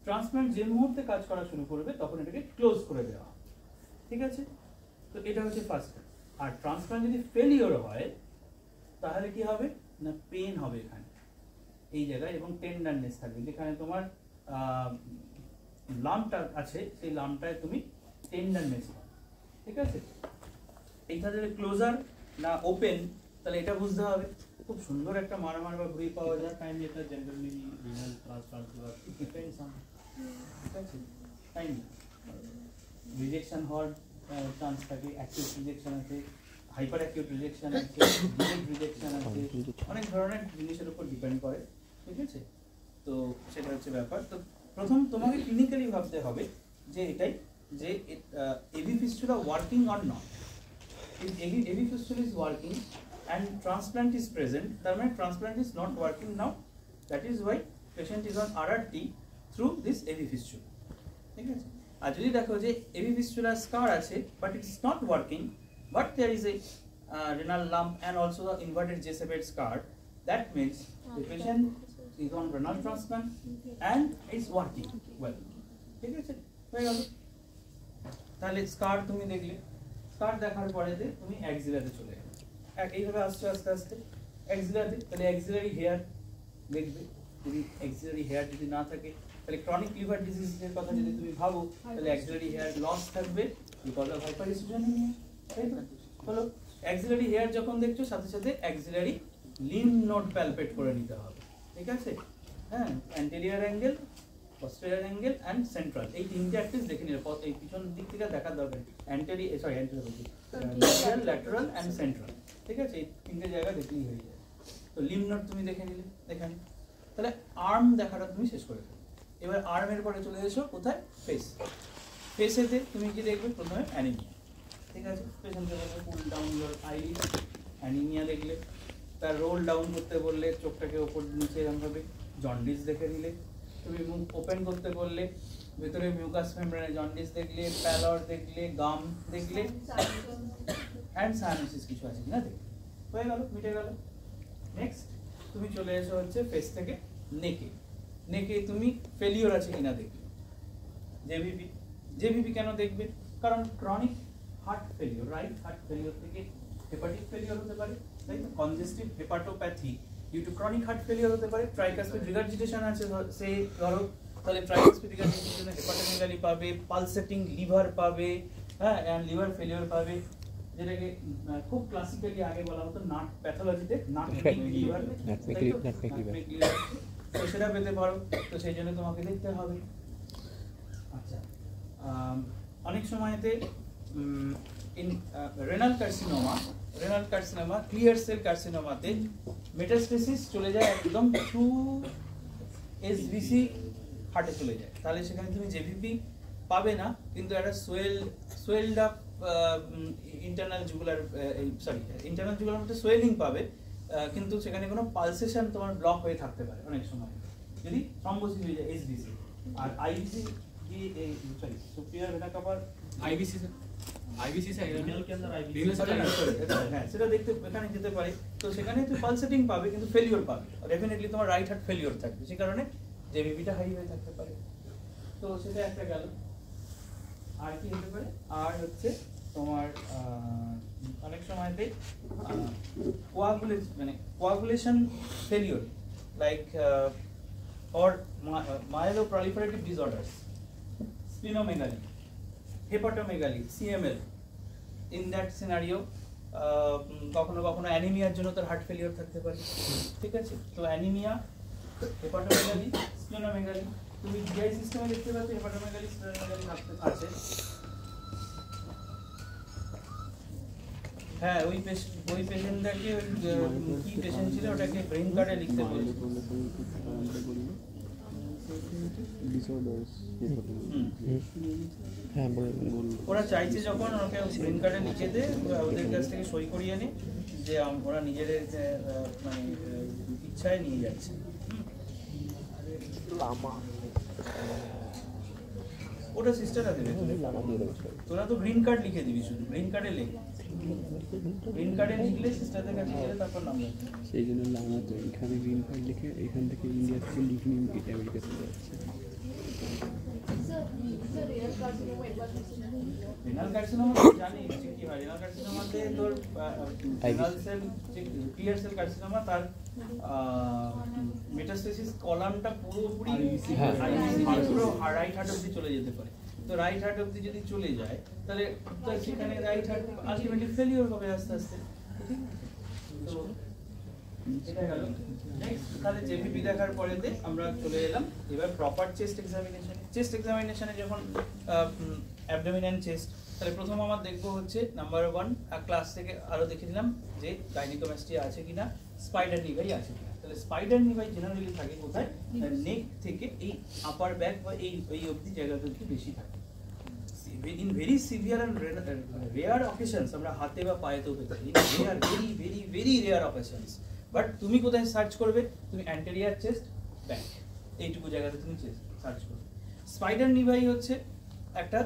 ট্রান্সপ্লান্ট যে মুহূর্তে কাজ করা শুরু করবে তখন এটাকে ক্লোজ করে দেওয়া হয়, ঠিক আছে? তো এটা হচ্ছে ফার্স্ট। আর ট্রান্সপ্লান্ট যদি ফেলিওর হয় তাহলে কি হবে না, পেন হবে এখানে এই জায়গায়, এবং টেন্ডারনেস থাকবে, যেখানে তোমার লাম্পটা আছে সেই লাম্পটায় তুমি টেন্ডারনেস পাবে, ঠিক আছে? এইটা যদি ক্লোজার না ওপেন, তাহলে এটা বুঝতে হবে। খুব সুন্দর একটা মারামার বা ব্রুই পাওয়া যায়, টাইম যেটা জেনারেলি রিনাল ট্রান্সপ্লান্ট করা ডিপেন্ডস অন, ঠিক আছে? টাইম রিজেকশন হওয়ার চান্স থাকে, অ্যাকিউট রিজেকশন আছে, হাইপার অ্যাকিউট রিজেকশন আছে, ডিলেড রিজেকশন আছে, অনেক ধরনের জিনিসের উপর ডিপেন্ড করে, ঠিক আছে? তো সেটা হচ্ছে ব্যাপার। তো প্রথম তোমাকে ক্লিনিক্যালি ভাবতে হবে যে এটাই, যে AV fistula working or not. If AV fistula is working and transplant is present, that means transplant is not working now. That is why patient is on RRT through this AV fistula. ঠিক আছে? আর যদি দেখো যে AV fistula scar আছে, but it is not working, but there is a renal lump and also the inverted J-shaped scar, that means the patient is on renal transplant and is working well. ঠিক আছে? হয়ে গেল। তাহলে স্কার তুমি দেখলে, স্কার দেখার পরে তুমি অ্যাক্সিলাতে চলে গেলে, এইভাবে আসছে আস্তে আস্তে অ্যাক্সিলাতে, তাহলে অ্যাক্সিলারি হেয়ার দেখবে। যদি অ্যাক্সিলারি হেয়ার যদি না থাকে, তাহলে ক্রনিক লিভার ডিজিজের কথা যদি তুমি ভাবো, তাহলে অ্যাক্সিলারি হেয়ার লস থাকবে বিকজ অফ হাইপারইনসুলিনেমিয়া, তাই তো? হলো অ্যাক্সিলারি হেয়ার যখন দেখছো, সাথে সাথে অ্যাক্সিলারি লিম্ফ নোড প্যালপেট করে নিতে হবে, ঠিক আছে? হ্যাঁ, anterior angle, posterior angle and central, এই তিনটে অ্যাক্সিস দেখে নিলে, এই পিছন দিক থেকে দেখার দরকার, medial, lateral and central, ঠিক আছে? এই তিনটে জায়গা দেখলেই হয়ে যায়। তো লিম্ফ নোড তুমি দেখে নিলে, দেখানি, তাহলে আর্ম দেখাটা তুমি শেষ করে ফেলো। এবার আর্মের পরে চলে এসো কোথায়? ফেস। ফেসেতে তুমি কি দেখবে? প্রথমে অ্যানিমিয়া, ঠিক আছে? পেশেন্টকে বলবে pull down your eyelid, anaemia দেখলে। তার রোল ডাউন করতে বললে চোখটাকে ওপর নিচে এরকমভাবে, জন্ডিস দেখে দিলে। তুমি মুখ ওপেন করতে বললে ভিতরে মিউকাস মেমব্রেনে জন্ডিস দেখলে, প্যালর দেখলে, গাম দেখলে, অ্যান্ড সায়ানোসিস কিছু আছে কিনা দেখলে, হয়ে গেল, মিটে গেল। নেক্সট তুমি চলে এসো হচ্ছে ফেস থেকে নেকে। নেকে তুমি ফেলিওর আছে কিনা দেখবে। জেভিপি, জেভিপি কেন দেখবে? কারণ chronic heart failure, right heart failure থেকে হেপাটিক ফেলিওর হতে পারে, তাই তো? Congestive hepatopathy due to chronic heart failure হতে পারে। ট্রাইকাসপিড রিগার্জিটেশন আছে সে ধরো, তাহলে ট্রাইকাসপিড রিগার্জিটেশনে হেপাটোমেগালি পাবে, পালসেটিং লিভার পাবে, হ্যাঁ, এন্ড লিভার ফেলিওর পাবে, যেটাকে খুব ক্লাসিক্যালি আগে বলা হতো নাট প্যাথোলজিতে নাট লিভার, তো সেটা পেতে পারো। তো সেই জন্য তোমাকে দেখতে হবে। আচ্ছা, অনেক সময়তে রেনাল কার্সিনোমা, ক্লিয়ার সেল কার্সিনোমাতে মেটাস্টেসিস চলে যায় একদম টু SBC হার্টে চলে যায়, তাহলে সেখানে তুমি জেভিপি পাবে না, কিন্তু একটা swelled up internal jugular internal jugular মধ্যে সোয়েলিং পাবে, কিন্তু সেখানে কোনো পালসেশন তোমার ব্লক হয়ে থাকতে পারে অনেক সময় যদি থ্রম্বোসিস হয়ে যায় এসবিসি। আর আইবিসি কি সুপিরিয়র ভেনা কাভার आईबीसी से রিনাল के अंदर आईবিসি হ্যাঁ সেটা দেখতে এখানে যেতে পারে, তো সেখানে তুমি পালসেটিং পাবে কিন্তু ফেলিওর পাবে, ডেফিনেটলি তোমার রাইট হার্ট ফেলিওর থাকবে, সেই কারণে জেভিপিটা হাই হয়ে থাকতে পারে। তো সেটা একটা গেল। আর কি হতে পারে, আর হচ্ছে তোমার অনেক সময়তে coagulation failure like or myeloproliferative disorders, splenomegaly, hepatomegaly, CML. In that scenario, কখনো কখনো অ্যানিমিয়ার জন্য তার হার্ট ফেলিওর থাকতে পারে, ঠিক আছে? তো অ্যানিমিয়া, হেপাটোমেগালি, স্প্লেনোমেগালি, তুমি জিআই সিস্টেমে দেখতে পাচ্ছ হেপাটোমেগালি, স্প্লেনোমেগালি আছে। হ্যাঁ ওই পেশেন্টটাকে কি পেশেন্ট ছিল ওটাকে ব্রেন কার্ডে লিখতে বলেছে। ওরা চাইছে যখন ওকে ব্রেন কার্ডে লিখে দে, ওদের কাছ থেকে সই করিয়ে নে যে ওরা নিজেদের মানে ইচ্ছায় নিয়ে যাচ্ছে। ওটা সিস্টাররা দেবে, তোরা তো গ্রিন কার্ড লিখে দিবি, শুধু গ্রিন কার্ডে লেখ, গ্রিন কার্ডে লিখলে সিস্টারদের কাছে গেলে তারপর নাম লাগবে। সেই জন্য লামা তো এখানে গ্রিন কার্ড লিখে এখান থেকে ইন্ডিয়া থেকে লিখে নিয়ে আমেরিকা চলে যাচ্ছে। রেনাল কার্সিনোমা জানি কি হয়, রেনাল কার্সিনোমাতে তোর renal cell clear cell carcinoma তার মেটাস্টেসিস কলামটা পুরোপুরি পুরো রাইট হার্ট অবধি চলে যেতে পারে। তো রাইট হার্ট অবধি যদি চলে যায় তাহলে সেখানে রাইট হার্ট আলটিমেটলি ফেলিওর হবে আস্তে আস্তে, ঠিক? তো এটা গেল। নেক্সট তাহলে জেভিপি দেখার পরেতে আমরা চলে এলাম এবার প্রপার চেস্ট এক্সামিনেশন। চেস্ট এক্সামিনেশনে যখন অ্যাবডোমেন এন্ড চেস্ট, তাহলে প্রথম আমার দেখবো হচ্ছে নাম্বার 1 ক্লাস থেকে আরো দেখে নিলাম যে গাইনিকোমাস্টিয়া আছে কিনা, স্পাইডার নিভাই আছে কিনা। তাহলে স্পাইডার নিভাই জেনারেলি থাকে কোথায়, নেক থেকে এই আপার ব্যাক বা এই অবধি জায়গাটা একটু বেশি থাকে। In very severe and rare occasions আমরা হাতে বা পায়েতেও পেতে পারি, very rare occasions। বাট তুমি কোথায় সার্চ করবে, তুমি অ্যান্টেরিয়ার চেস্ট ব্যাক এইটুকু জায়গাতে তুমি সার্চ করবে। স্পাইডার নিভাই হচ্ছে একটা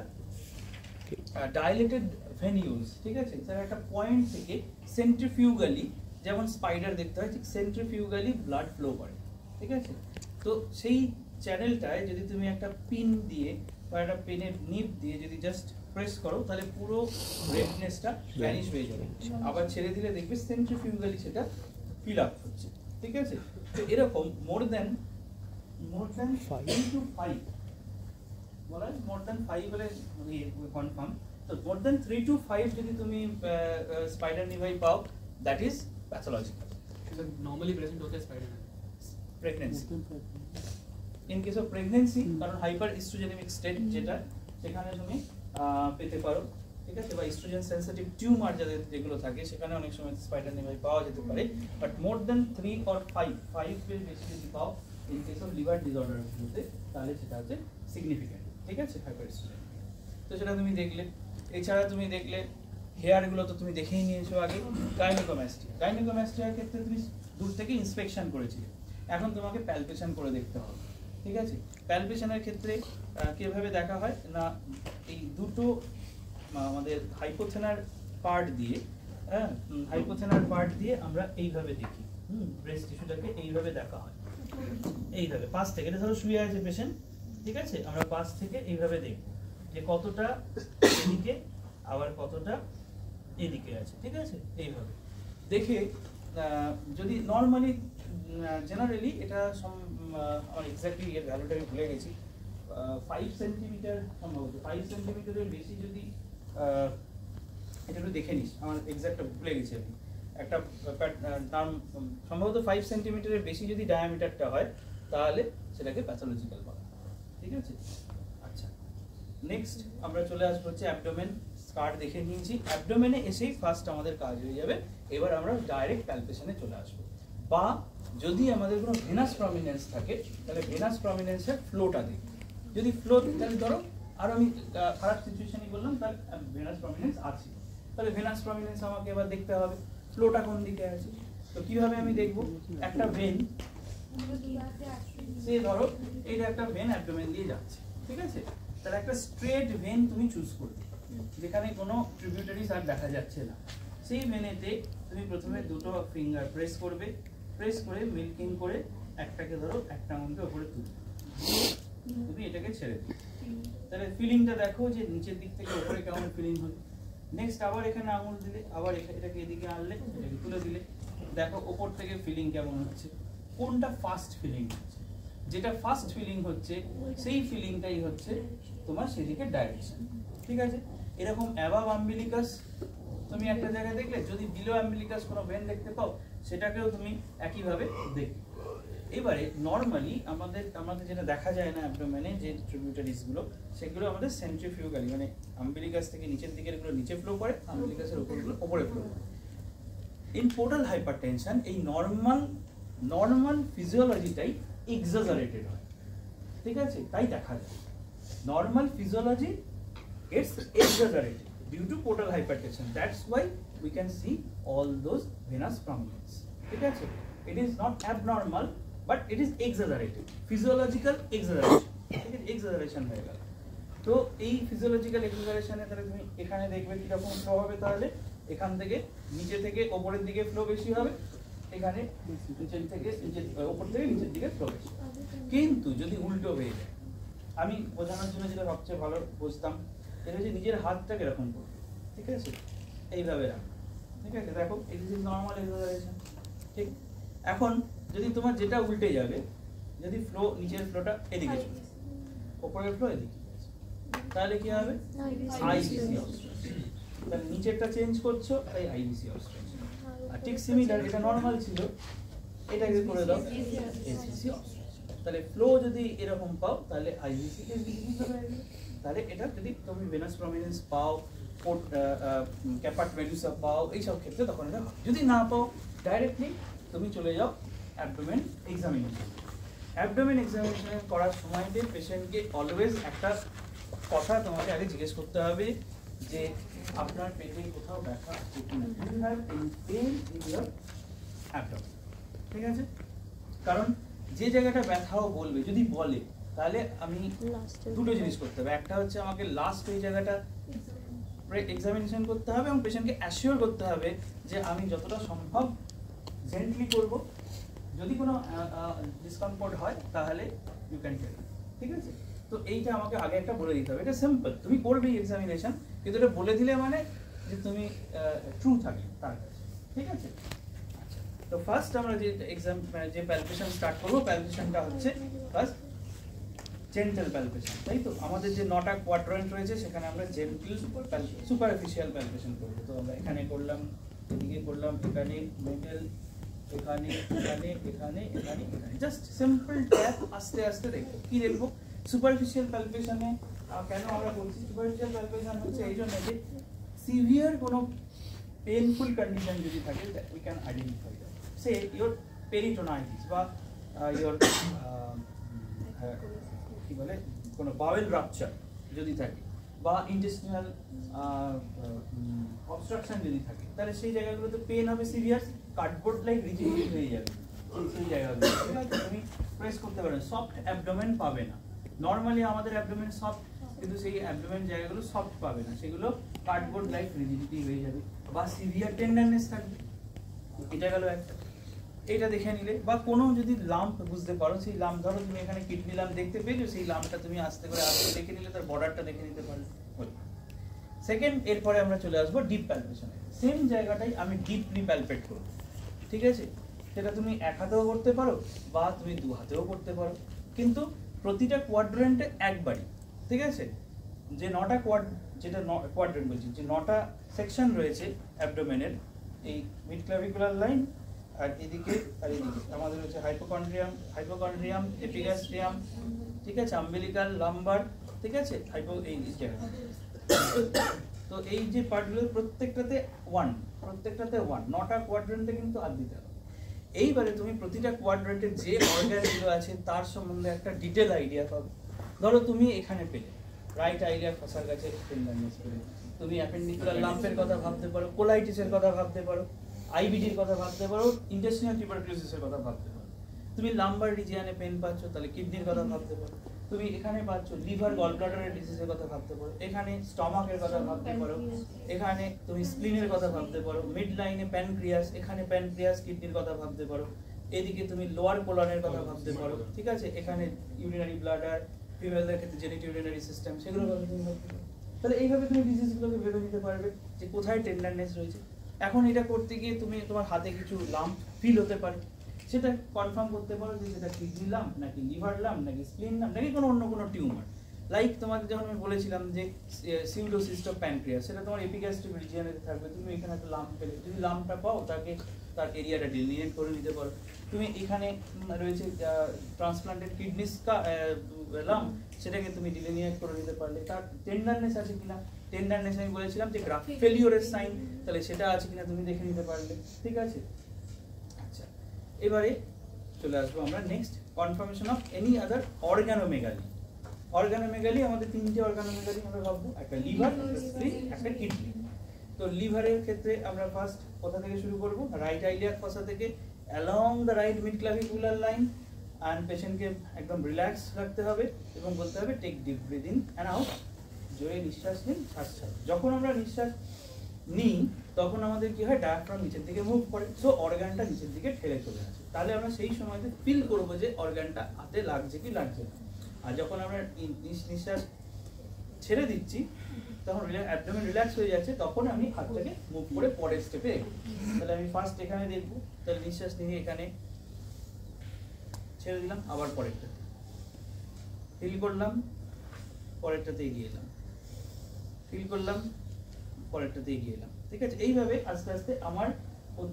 ডাইলেটেড ভেনিউজ, ঠিক আছে? তার একটা পয়েন্ট থেকে সেন্ট্রিফিউগালি যেমন স্পাইডার দেখতে হয় ঠিক সেন্ট্রিফিউগালি ব্লাড ফ্লো করে, ঠিক আছে? তো সেই চ্যানেলটায় যদি তুমি একটা পিন দিয়ে বা একটা পেনের নিপ দিয়ে যদি জাস্ট প্রেস করো তাহলে পুরো রেডনেসটা ভ্যানিশ হয়ে যাবে, আবার ছেড়ে দিলে দেখবে সেন্ট্রিফিউগালি সেটা ফিল আপ হচ্ছে, ঠিক আছে? তো এরকম মোর দেন 3 to 5 বলা হয়, মোর দেন 5 হলে কনফার্ম। তো মোর দেন 3 to 5 যদি তুমি স্পাইডার নিভাই পাও, that is pathological. Normally present होता है spider pregnancy, in case of pregnancy, কারণ হাইপার ইস্ট্রোজেনিক স্টেট যেটা সেখানে তুমি পেতে পারো, ঠিক আছে? বা ইস্ট্রোজেন সেন্সিটিভ টিউমার যেগুলো থাকে সেখানে অনেক সময় স্পাইডার নিভাই পাওয়া যেতে পারে। বাট মোর দেন 3 or 5 এর বেশি যদি পাও in case of liver disorder গুলোতে, তাহলে সেটা হচ্ছে সিগনিফিক্যান্ট, ঠিক আছে? Hyper oestrogenic. তো সেটা তুমি দেখলে। এছাড়া তুমি দেখলে হেয়ার গুলো তো তুমি দেখেই নিয়েছো আগে। গাইনোকোমাস্টিয়ার ক্ষেত্রে তুমি দূর থেকে ইন্সপেকশন করেছিলে, এখন তোমাকে প্যালপেশন করে দেখতে হবে, ঠিক আছে? প্যালপেশনের ক্ষেত্রে কিভাবে দেখা হয় না, এই দুটো আমাদের হাইপোথেনার পার্ট দিয়ে, হ্যাঁ হাইপোথেনার পার্ট দিয়ে আমরা এইভাবে দেখি, ব্রেস্ট টিস্যুটাকে এইভাবে দেখা হয়, এইভাবে পাশ থেকে। এটা ধরো শুয়ে আছে পেশেন্ট, ঠিক আছে? আমরা পাশ থেকে এইভাবে দেখব যে কতটা এদিকে আবার কতটা এদিকে আছে, ঠিক আছে? এইভাবে দেখে যদি নর্মালি জেনারেলি এটা আমার এক্স্যাক্টলি এর ভ্যালুটা আমি ভুলে গেছি, 5 সেন্টিমিটার সম্ভবত 5 সেন্টিমিটারের বেশি যদি এটা একটু দেখে নিস, আমার এক্স্যাক্টটা ভুলে গেছি আমি একটা টার্ম, সম্ভবত 5 সেন্টিমিটারের বেশি যদি ডায়ামিটারটা হয় তাহলে সেটাকে প্যাথোলজিক্যাল বলা, ঠিক আছে? আচ্ছা, নেক্সট আমরা চলে আসবো হচ্ছে অ্যাবডোমেন। স্কার দেখে নিয়েছি, অ্যাবডোমেনে এসেই ফার্স্ট আমাদের কাজ হয়ে যাবে। এবার আমরা ডাইরেক্ট প্যালপেশনে চলে আসবো। বা যদি আমাদের কোনো ভেনাস প্রমিনেন্স থাকে তাহলে ভেনাস প্রমিনেন্সের ফ্লোটা দেখি। যদি ফ্লো তাহলে ধরো আর আমি খারাপ সিচুয়েশনই বললাম, তার ভেনাস প্রমিনেন্স আছে, তাহলে ভেনাস প্রমিনেন্স আমাকে এবার দেখতে হবে ফ্লোটা কোন দিকে আছে। তো কিভাবে আমি দেখব, একটা ভেন, সে ধরো এইটা একটা ভেন অ্যাবডোমেন দিয়ে যাচ্ছে, ঠিক আছে, তাহলে একটা স্ট্রেট ভেন তুমি চুজ করবে যেখানে কোনো ট্রিবিউটারিজ আর দেখা যাচ্ছে না। সেই ভেনেতে তুমি প্রথমে দুটো ফিঙ্গার প্রেস করবে, প্রেস করে মিল্কিং করে একটাকে ধরো একটা আঙুলকে উপরে তুলবে, তুমি এটাকে ছেড়ে দিও, তাহলে ফিলিংটা দেখো যে নিচের দিক থেকে উপরে কেমন ফিলিং হলো। নেক্সট আবার এখানে আঙুল দিলে, আবার এটাকে এদিকে আনলে, এটাকে তুলে দিলে, দেখো উপর থেকে ফিলিং কেমন হচ্ছে, কোনটা ফার্স্ট ফিলিং হচ্ছে। যেটা ফার্স্ট ফিলিং হচ্ছে সেই ফিলিংটাই হচ্ছে তোমার সেদিকে ডাইরেকশন, ঠিক আছে। এরকম অ্যাবাভ আম্বিলিকাস তুমি একটা জায়গায় দেখলে, যদি বিলো আম্বিলিকাস কোনো ভেন দেখতে পাও সেটাকেও তুমি একইভাবে দেখবে। এবারে নর্মালি আমাদের যেটা দেখা যায় না অ্যাবডোমেনে, যে ট্রিবিউটারিজগুলো সেগুলো আমাদের সেন্ট্রিফিউগালি, মানে আম্বিলিকাস থেকে নিচের দিকের গুলো নিচে ফ্লো করে, আম্বিলিকাসের উপরগুলো উপরে ফ্লো করে। ইন পোর্টাল হাইপারটেনশন এই নর্মাল ফিজিওলজিটাই এক্সাজারেটেড হয়, ঠিক আছে, তাই দেখা যায় normal physiology gets exaggerated due to portal hypertension. That's why we can see all those venous prominence. ঠিক আছে, it is not abnormal but it is exaggerated, physiological exaggeration, ঠিক আছে, exaggeration হয়ে গেল। তো এই ফিজিওলজিক্যাল এক্সাজারেশনে তাহলে তুমি এখানে দেখবে কি রকম ফ্লো হবে, তাহলে এখান থেকে নিচে থেকে উপরের দিকে ফ্লো বেশি হবে, এখানে নিচের থেকে উপর থেকে নিচের দিকে ফ্লো বেশি। কিন্তু যদি উল্টো হয়ে যায়, আমি বোঝানোর জন্য যেটা সবচেয়ে ভালো বুঝতাম, এটা হচ্ছে নিজের হাতটাকে এরকম করবে, ঠিক আছে, এইভাবে রাখো, ঠিক আছে, দেখো ইট ইজ নরমাল এক্সাজারেশন, ঠিক। এখন যদি তোমার যেটা উল্টে যাবে, যদি ফ্লো নিচের ফ্লোটা এদিকে চলে, উপরের ফ্লো এদিকে, তাহলে কি হবে, আইবিসি অবস্ট্রাকশন। তাহলে নিচেরটা চেঞ্জ করছো, তাই আইবিসি অবস্ট্রাকশন। আর ঠিক সিমিলার, এটা নরমাল ছিল, এটাকে করে দাও এসবিসি অবস্ট্রাকশন। তাহলে ফ্লো যদি এরকম পাও তাহলে আইবিসি এসবিসি হয়ে যাবে। তাহলে এটা যদি তুমি ভেনাস প্রমিনেন্স পাও, ক্যাপার্ট ভেনুসা পাও, এইসব ক্ষেত্রে তখন এটা হয়। যদি না পাও ডাইরেক্টলি তুমি চলে যাও অ্যাবডোমেন এক্সামিনেশন। অ্যাবডোমেন এক্সামিনেশন করার সময়তে পেশেন্টকে অলওয়েজ একটা কথা তোমাকে আগে জিজ্ঞেস করতে হবে যে আপনার পেটে কোথাও ব্যথা আছে কিনা, you have any pain in your abdomen, ঠিক আছে। কারণ যে জায়গাটা ব্যথাও বলবে, যদি বলে তাহলে আমি দুটো জিনিস করতে হবে, একটা হচ্ছে আমাকে লাস্ট ওই জায়গাটা এক্সামিনেশন করতে হবে এবং পেশেন্টকে অ্যাসিওর করতে হবে যে আমি যতটা সম্ভব জেন্টলি করব, যদি কোনো ডিসকমফোর্ট হয় তাহলে ইউ ক্যান টেল, ঠিক আছে। তো এইটা আমাকে আগে একটা বলে দিতে হবে, এটা সিম্পল, তুমি করবেই এক্সামিনেশন, কিন্তু এটা বলে দিলে মানে যে তুমি ট্রু থাকবে তার কাছে, ঠিক আছে। আচ্ছা, তো ফার্স্ট আমরা যে প্যালপেশন স্টার্ট করবো, প্যালপেশনটা হচ্ছে ফার্স্ট জেন্টাল প্যালপেশন, তাই তো। আমাদের যে 9টা কোয়াড্রেন্ট রয়েছে সেখানে আমরা জেন্টাল সুপারফিশিয়াল প্যালপেশন করবো। তো আমরা এখানে করলাম, এদিকে করলাম, এখানে মিডল, এখানে এখানে এখানে এখানে এখানে, জাস্ট সিম্পল ট্যাপ, আস্তে আস্তে দেখবো। কি দেখবো, সুপারফিশিয়াল প্যালপেশনে কেন আমরা বলছি সুপারফিশিয়াল প্যালপেশন হচ্ছে এই জন্য যে সিভিয়ার কোনো পেইনফুল কন্ডিশন যদি থাকে we can identify that, say your peritonitis বা ইওর কি বলে কোনো বাওয়েল রাপচার যদি থাকে বা ইন্টেস্টিনাল অবস্ট্রাকশন যদি থাকে, তাহলে সেই জায়গাগুলোতে পেন হবে সিভিয়ার, কার্ডবোর্ড লাইক রিজিডিটি হয়ে যাবে সেই জায়গাগুলো, তুমি প্রেস করতে পারবে, সফট অ্যাবডোমেন পাবে না। নর্মালি আমাদের অ্যাবডোমেন সফট, কিন্তু সেই অ্যাবডোমেন জায়গাগুলো সফট পাবে না, সেগুলো কার্ডবোর্ড লাইক রিজিডিটি হয়ে যাবে বা সিভিয়ার টেন্ডারনেস থাকবে। এটা গেল একটা, এটা দেখে নিলে। বা কোনো যদি লাম্প বুঝতে পারো, সেই লাম্প ধরো তুমি এখানে কিডনি লাম্প দেখতে পেয়েছো, সেই লাম্পটা তুমি আস্তে করে দেখে নিলে, তার বর্ডারটা দেখে নিতে পারো। সেকেন্ড, এরপরে আমরা চলে আসবো ডিপ প্যালপেশনে। সেম জায়গাটাই আমি ডিপলি প্যালপেট করবো, ঠিক আছে। সেটা তুমি এক হাতেও করতে পারো বা তুমি দু হাতেও করতে পারো, কিন্তু প্রতিটা কোয়াড্রেন্টে একবারই, ঠিক আছে। যে 9টা কোয়াড্রেন্ট বলছি, যে 9টা সেকশন রয়েছে অ্যাবডোমেনের, এই মিড ক্লাভিকুলার লাইন আর এদিকে আর এদিকে আমাদের হচ্ছে হাইপোকন্ড্রিয়াম, এপিগ্যাস্ট্রিয়াম, ঠিক আছে, আম্বিলিকাল, লাম্বার, ঠিক আছে, এই জায়গা। তো এই যে পার্টগুলো প্রত্যেকটাতে ওয়ান, 9টা কোয়াড্রেন্টে কিন্তু আর দিতে হবে। এইবারে তুমি প্রতিটা কোয়াড্রেন্টে যে অর্গানগুলো আছে তার সম্বন্ধে একটা ডিটেল আইডিয়া পাবে। ধরো তুমি এখানে পেলে রাইট আইডিয়া ফসার কাছে টেন্ডারনেস পেলে, তুমি অ্যাপেন্ডিকুলার লাম্পের কথা ভাবতে পারো, কোলাইটিসের কথা ভাবতে পারো, আইবিডির কথা ভাবতে পারো, ইন্টেস্টিনাল টিউবারকুলোসিসের কথা ভাবতে পারো। তুমি লাম্বার রিজিয়নে পেন পাচ্ছ, তাহলে কিডনির কথা ভাবতে পারো। তুমি এখানে পাচ্ছ লিভার গল ব্লাডারের ডিজিজের কথা ভাবতে পারো, এখানে স্টমাকের কথা ভাবতে পারো, এখানে তুমি স্প্লিনের কথা ভাবতে পারো, মিড লাইনে প্যানক্রিয়াস, এখানে প্যানক্রিয়াস কিডনির কথা ভাবতে পারো, এদিকে তুমি লোয়ার কোলনের কথা ভাবতে পারো, ঠিক আছে, এখানে ইউরিনারি ব্লাডার, ফিমেলদের ক্ষেত্রে জেনিটোরিনারি সিস্টেম, সেগুলো কথা তুমি ভাবতে পারো। তাহলে এইভাবে তুমি ডিজিজগুলোকে ভেবে নিতে পারবে যে কোথায় টেন্ডারনেস রয়েছে। এখন এটা করতে গিয়ে তুমি তোমার হাতে কিছু লাম্প ফিল হতে পারে, সেটা কনফার্ম করতে পারো যে সেটা কিডনি লাম্প নাকি লিভার লাম্প নাকি স্প্লিন লাম্প নাকি কোনো অন্য কোনো টিউমার। লাইক তোমাকে যখন আমি বলেছিলাম যে সিউডোসিস্ট অফ প্যানক্রিয়াস, সেটা তোমার এপিগ্যাস্ট্রিক রিজিয়নে থাকবে। তুমি এখানে একটা লাম্প পেলে, যদি লাম্পটা পাও তাকে তার এরিয়াটা ডিলিনেট করে নিতে পারো। তুমি এখানে রয়েছে ট্রান্সপ্লান্টেড কিডনিস লাম্প, সেটাকে তুমি ডিলিনেট করে নিতে পারলে। তার টেন্ডারনেস আছে কিনা, টেন্ডারনেস আমি বলেছিলাম যে গ্রাফ ফেলিওরের সাইন, তাহলে সেটা আছে কিনা তুমি দেখে নিতে পারলে, ঠিক আছে। আচ্ছা, এবারে চলে আসবো আমরা next, confirmation of any other organomegaly. Organomegaly আমাদের তিনটে অর্গানোমেগালি আমরা ভাববো, একটা লিভার, একটা স্প্লিন, একটা কিডনি। তো লিভারের ক্ষেত্রে আমরা ফার্স্ট কোথা থেকে শুরু করব, রাইট আইলিয়াক ফসা থেকে along the right mid clavicular line, and পেশেন্টকে একদম রিল্যাক্স রাখতে হবে এবং বলতে হবে take deep breath in and out, জোরে নিঃশ্বাস নিন, শ্বাস ছাড়ুন। যখন আমরা নিঃশ্বাস নিই তখন আমাদের কি হয়, ডায়াফ্রাম নিচের দিকে মুভ করে, সো অর্গানটা নিচের দিকে ঠেলে চলে আসে। তাহলে আমরা সেই সময়তে ফিল করবো যে অর্গানটা হাতে লাগছে কি লাগছে না। আর যখন আমরা নিঃশ্বাস ছেড়ে দিচ্ছি তখন অ্যাবডোমেন রিল্যাক্স হয়ে যাচ্ছে, তখন আমি হাতটাকে মুভ করে পরের স্টেপে এগোবো। তাহলে আমি ফার্স্ট এখানে দেখবো, তাহলে নিঃশ্বাস নিয়ে এখানে ছেড়ে দিলাম, আবার পরেরটা ফিল করলাম, পরেরটাতে এগিয়ে এলাম, ফিল করলাম, পরেরটাতে এগিয়ে এলাম, ঠিক আছে। এইভাবে আস্তে আস্তে আমার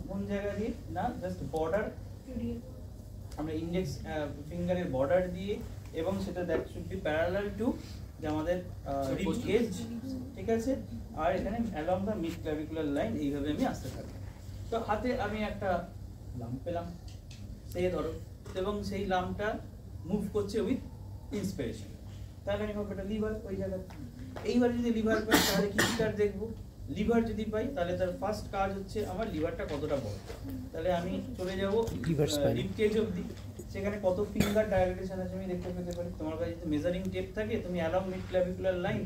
কোন জায়গা দিয়ে না, জাস্ট বর্ডার, আমরা ইন্ডেক্স ফিঙ্গারের বর্ডার দিয়ে, এবং সেটা that should be parallel to যে আমাদের রিব কেজ, ঠিক আছে। আর এখানে along the mid clavicular line, এইভাবে আমি আসতে থাকি। তো হাতে আমি একটা লাম্প পেলাম, সেই ধরো, এবং সেই লাম্পটা মুভ করছে উইথ ইন্সপিরেশন, তাহলে আমি ভাববো এটা লিভার ওই জায়গায়। এইবার যদি লিভার পাই তাহলে কি ফিচার দেখবো, লিভার যদি পাই তাহলে তার ফার্স্ট কাজ হচ্ছে আমার লিভারটা কতটা বড়। তাহলে আমি চলে যাব রিব কেজ অবধি, সেখানে কত ফিঙ্গার ডায়ালাটেশন আছে আমি দেখতে পেতে পারি। তোমার কাছে যদি মেজারিং টেপ থাকে, তুমি along mid clavicular line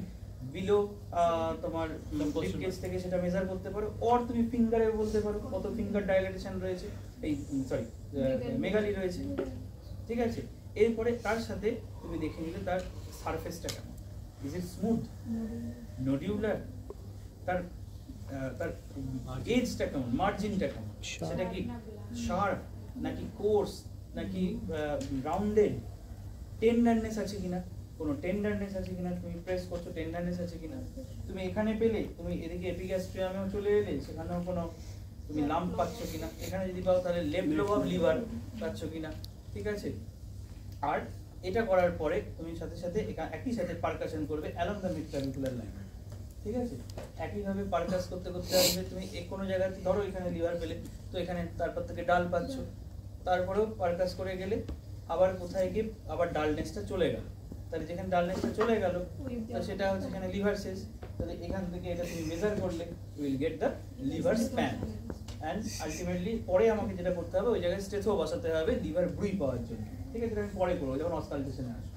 below তোমার রিব কেজ থেকে সেটা মেজার করতে পারো, অর তুমি ফিঙ্গারে বলতে পারো কত ফিঙ্গার ডায়ালাটেশন রয়েছে, এই সরি মেগালি রয়েছে, ঠিক আছে। এরপরে তার সাথে তুমি দেখে নিলে তার সারফেসটা কেমন, ইজ ইট স্মুথ, নোডিউলার, তার তার এজটা কেমন, মার্জিনটা কেমন, সেটা কি শার্প নাকি কোর্স নাকি রাউন্ডেড, টেন্ডারনেস আছে কিনা, কোনো টেন্ডারনেস আছে কিনা, তুমি প্রেস করছো টেন্ডারনেস আছে কিনা। তুমি এখানে পেলে, তুমি এদিকে এপিগ্যাস্ট্রিয়ামেও চলে এলে, সেখানেও কোনো তুমি লাম্প পাচ্ছ কিনা, এখানে যদি পাও তাহলে লেফট লোব অফ লিভার পাচ্ছ কিনা, ঠিক আছে। আর এটা করার পরে তুমি সাথে সাথে একই সাথে পারকাশন করবে along the mid clavicular line, ঠিক আছে। একইভাবে পারকাস করতে করতে আসবে, তুমি কোনো জায়গাতে ধরো এখানে লিভার পেলে, তো এখানে তারপর থেকে ডাল পাচ্ছ, তারপরেও পারকাস করে গেলে আবার কোথায় গিয়ে আবার ডালনেসটা চলে গেল, তাহলে যেখানে ডালনেসটা চলে গেল সেটা হচ্ছে এখানে লিভার শেষ, তাহলে এখান থেকে এটা তুমি মেজার করলে you will get the liver span. And ultimately পরে আমাকে যেটা করতে হবে, ওই জায়গায় স্টেথো বসাতে হবে লিভার ব্রুই পাওয়ার জন্য, ঠিক আছে। আমি পরে করবো যখন অস্কালটেশনে আসবো,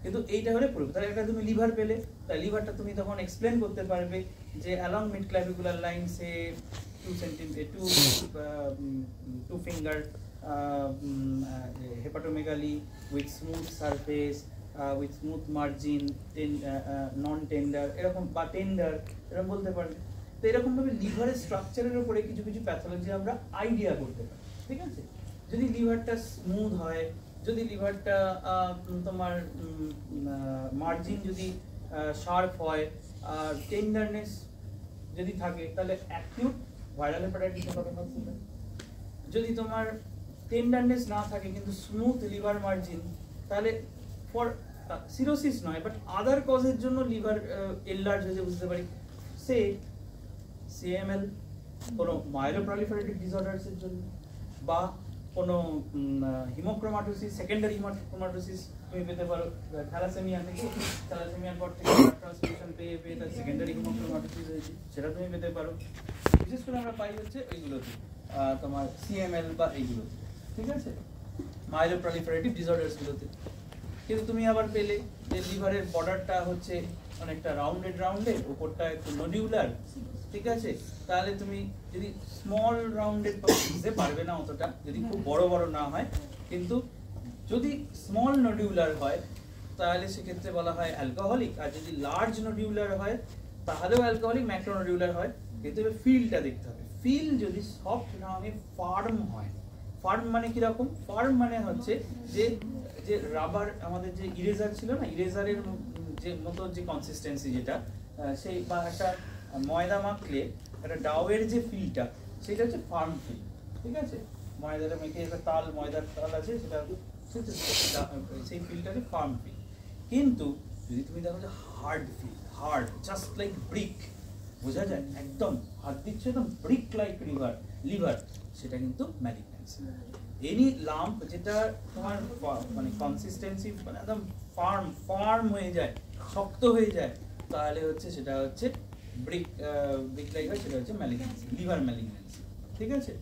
কিন্তু এইটা হলে পুরো। তাহলে একটা তুমি লিভার পেলে, তাহলে লিভারটা তুমি তখন এক্সপ্লেন করতে পারবে যে along mid clavicular line say 2 centimetre 2 finger hepatomegaly with smooth surface, with smooth margin, non tender এরকম, বা টেন্ডার এরকম বলতে পারবে। তো এরকমভাবে লিভারের স্ট্রাকচারের উপরে কিছু কিছু প্যাথোলজি আমরা আইডিয়া করতে পারি, ঠিক আছে। যদি লিভারটা স্মুথ হয়, যদি লিভারটা তোমার মার্জিন যদি শার্প হয়, আর টেন্ডারনেস যদি থাকে, তাহলে অ্যাকিউট ভাইরাল হেপাটাইটিসের কথা ভাবতে পারি। যদি তোমার টেন্ডারনেস না থাকে কিন্তু স্মুথ লিভার মার্জিন, তাহলে ফর সিরোসিস নয় বাট আদার কজের জন্য লিভার এনলার্জ হয়েছে বুঝতে পারি, সে সিএমএল কোনো মাইলোপ্রলিফারেটিভ ডিসঅর্ডারসের জন্য, বা কোনো হিমোক্রোমাটোসিস, সেকেন্ডারি হিমোক্রোমাটোসিস তুমি পেতে পারো। থ্যালাসেমিয়া থেকে, থ্যালাসেমিয়ার পর থেকে ব্লাড ট্রান্সফিউশন পেয়ে তার সেকেন্ডারি হিমোক্রোমাটোসিস হয়েছে, সেটা তুমি পেতে পারো। বিশেষ করে আমরা পাই হচ্ছে এইগুলোতে, তোমার সিএমএল বা এইগুলোতে, ঠিক আছে, মাইলোপ্রলিফারেটিভ ডিসঅর্ডারসগুলোতে। কিন্তু তুমি আবার পেলে যে লিভারের বর্ডারটা হচ্ছে অনেকটা রাউন্ডেড, উপরটা একটু নডিউলার, ঠিক আছে, তাহলে তুমি যদি স্মল রাউন্ডেড বুঝতে পারবে না অতটা, যদি খুব বড় বড় না হয়, কিন্তু যদি স্মল নডিউলার হয় তাহলে সেক্ষেত্রে বলা হয় অ্যালকোহলিক, আর যদি লার্জ নডিউলার হয় তাহলেও অ্যালকোহলিক, ম্যাক্রোনডিউলার হয়। কিন্তু এবার ফিলটা দেখতে হবে, ফিল যদি সফট না হয়ে ফার্ম হয়। ফার্ম মানে কিরকম? ফার্ম মানে হচ্ছে যে যে রাবার, আমাদের যে ইরেজার ছিল না, ইরেজারের যে মতো যে কনসিস্টেন্সি যেটা, সেই বা একটা ময়দা মাখলে একটা ডাউয়ের যে ফিলটা, সেটা হচ্ছে ফার্ম ফিল, ঠিক আছে। ময়দাটা মেখে একটা তাল, ময়দার তাল আছে, সেটা সেই ফিলটা হচ্ছে ফার্ম ফিল। কিন্তু যদি তুমি দেখো যে hard feel, hard just like brick, বোঝা যায় একদম হাত দিচ্ছে একদম ব্রিক লাইক লিভার, সেটা কিন্তু ম্যালিগন্যান্সি। এনি লাম্প যেটা তোমার মানে কনসিস্টেন্সি মানে একদম ফার্ম হয়ে যায়, শক্ত হয়ে যায়, তাহলে হচ্ছে সেটা হচ্ছে ব্রিক লাইক হয়, সেটা হচ্ছে ম্যালিগন্যান্সি, লিভার ম্যালিগন্যান্সি, ঠিক আছে।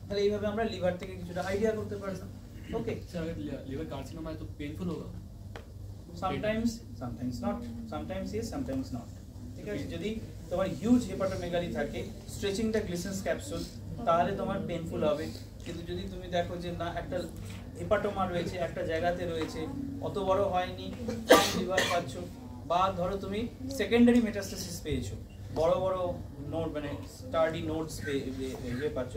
তাহলে এইভাবে আমরা লিভার থেকে কিছুটা আইডিয়া করতে পারলাম। ওকে, लिवर कार्सिनोमा है तो पेनफुल होगा? sometimes not, sometimes yes, sometimes not, ঠিক আছে। যদি তোমার হিউজ হেপাটোমেগালি থাকে, স্ট্রেচিং দ্য গ্লিসেন্স ক্যাপসুল, তাহলে তোমার পেনফুল হবে। কিন্তু যদি তুমি দেখো যে না, একটা হেপাটোমা রয়েছে, একটা জায়গাতে রয়েছে, অত বড় হয়নি, লিভার পাচ্ছ, বা ধরো তুমি সেকেন্ডারি মেটাস্টাসিস পেয়েছো, বড় বড় নোড মানে স্টার্ডি নোডস পাচ্ছ,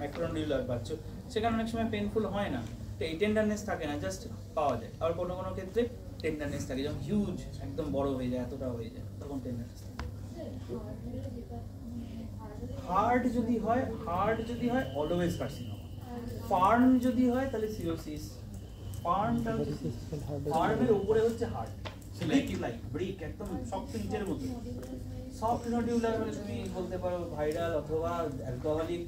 ম্যাক্রোনডিউলার পাচ্ছ, সেখানে অনেক সময় পেনফুল হয় না, তো এই টেন্ডারনেস থাকে না, জাস্ট পাওয়া যায়। আর কোনো কোনো ক্ষেত্রে টেন্ডারনেস থাকে, যেমন হিউজ একদম বড় হয়ে যায়, এতটা হয়ে যায়, তখন টেন্ডারনেস থাকে। হার্ড যদি হয় অলওয়েজ কার্সিনোমা। ফার্ম যদি হয় তাহলে সিরোসিস। ফার্মের উপরে হচ্ছে হার্ড, ব্রিক একদম শক্ত ইটের মতো। সফট নডিউলার হলে তুমি বলতে পারো ভাইরাল অথবা অ্যালকোহলিক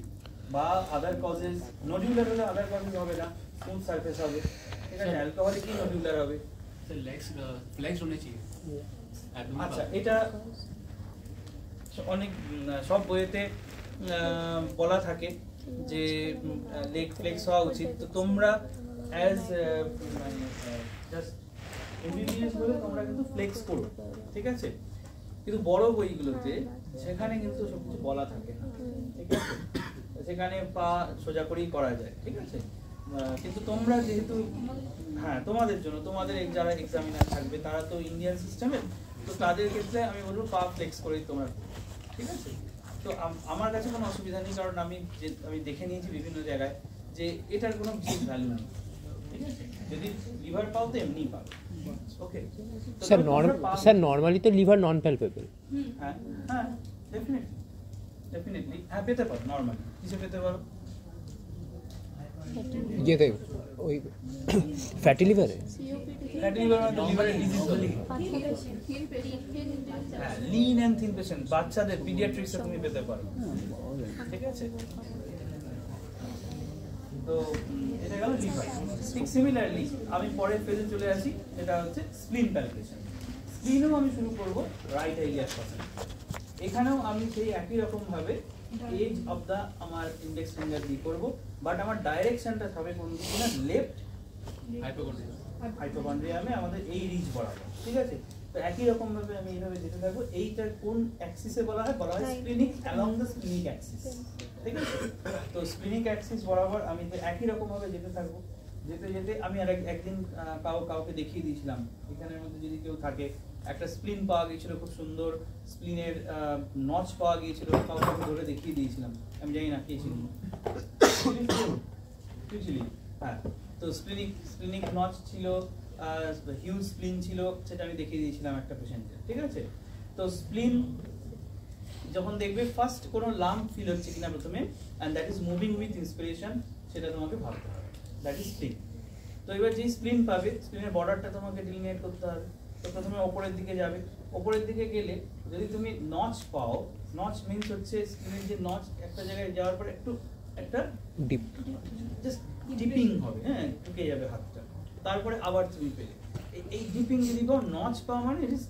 বা আদার কজেস। নডিউলার হলে আদার কজেস হবে না, স্মুথ সারফেস হবে, ঠিক আছে। অ্যালকোহলিকই নডিউলার হবে। सर लेग्स फ्लेक्स होने चाहिए। আচ্ছা, এটা অনেক সব বইয়েতে বলা থাকে যে লেগ ফ্লেক্স হওয়া উচিত। তো তোমরা অ্যাজ জাস্ট এমবিবিএস বলে তোমরা কিন্তু ফ্লেক্স করো, ঠিক আছে। কিন্তু বড় বইগুলোতে সেখানে কিন্তু সবকিছু বলা থাকে না, ঠিক আছে। সেখানে পা সোজা করেই করা যায়, ঠিক আছে। কিন্তু তোমরা যেহেতু, হ্যাঁ, তোমাদের জন্য, তোমাদের যারা এক্সামিনার থাকবে তারা তো ইন্ডিয়ান সিস্টেমের, তো তাদের ক্ষেত্রে আমি বলবো পা ফ্লেক্স করেই তোমরা, ঠিক আছে। তো আমার কাছে কোনো অসুবিধা নেই, কারণ আমি দেখে নিয়েছি বিভিন্ন জায়গায় যে এটার কোনো বিশেষ ভ্যালু নেই, ঠিক আছে। যদি লিভার পাও তো এমনি পাও, ওকে। স্যার নর্মালি তো লিভার নন প্যালপেবল। হ্যাঁ হ্যাঁ, ডেফিনেটলি হ্যাঁ, পেতে পারো। নর্মালি কিসে পেতে পারো? ইয়েতে ওই ফ্যাটি লিভারে। ফ্যাটি লিভার মানে লিভারের ডিজিজ হলে, হ্যাঁ, লিন এন্ড থিন পেশেন্ট, বাচ্চাদের পিডিয়াট্রিক্সে তুমি পেতে পারো, ঠিক আছে। তো এটা গেল লিভার। ঠিক সিমিলারলি আমি পরের ফেজে চলে আসি, যেটা হচ্ছে স্প্লিন প্যালপেশন। স্প্লিনও আমি শুরু করব রাইট এরিয়ার সাথে। এখানেও আমি সেই একই রকম ভাবে এজ অফ দা আমার ইন্ডেক্স ফিঙ্গার দিয়ে করব, বাট আমার ডাইরেকশনটা হবে কোন দিকে না, লেফট হাইপোকন্ড্রিয়ামে আমাদের এই রিজ বরাবর, ঠিক আছে। তো একই রকম ভাবে আমি এইভাবে যেতে থাকবো। এইটা কোন অ্যাক্সিসে বলা হয় splenic along the splenic Axis, ঠিক আছে। তো স্প্লিনিক অ্যাক্সিস বরাবর আমি একই রকম ভাবে যেতে থাকবো। যেতে যেতে আমি আর একদিন কাউকে দেখিয়ে দিয়েছিলাম, এখানের মধ্যে যদি কেউ থাকে, একটা স্প্লিন পাওয়া গিয়েছিল, খুব সুন্দর স্প্লিনের নচ পাওয়া গিয়েছিল, কাউকে ধরে দেখিয়ে দিয়েছিলাম, আমি জানি না কে ছিল, হ্যাঁ। তো স্প্লিনিক নচ ছিল, হিউজ স্প্লিন ছিল, সেটা আমি দেখিয়ে দিয়েছিলাম একটা পেশেন্টকে, ঠিক আছে। তো স্প্লিন যখন দেখবে ফার্স্ট কোনো লাম্প ফিল হচ্ছে কিনা প্রথমে, and that is moving with inspiration, সেটা তোমাকে ভাবতে হবে, দ্যাট ইজ স্প্লিন। তো এবার যেই স্প্লিন পাবে, স্প্লিনের বর্ডারটা তোমাকে ডিলিনেট করতে হবে। তো প্রথমে ওপরের দিকে যাবে, ওপরের দিকে গেলে যদি তুমি নচ পাও, নচ মিন্স হচ্ছে স্প্লিনের যে নচ, একটা জায়গায় যাওয়ার পর একটু একটা ডিপ জাস্ট ডিপিং হবে, হ্যাঁ ঢুকে যাবে হাতটা, তারপরে আবার তুমি পেলে এই ডিপিং যদি পাও, নচ পাওয়া মানে it is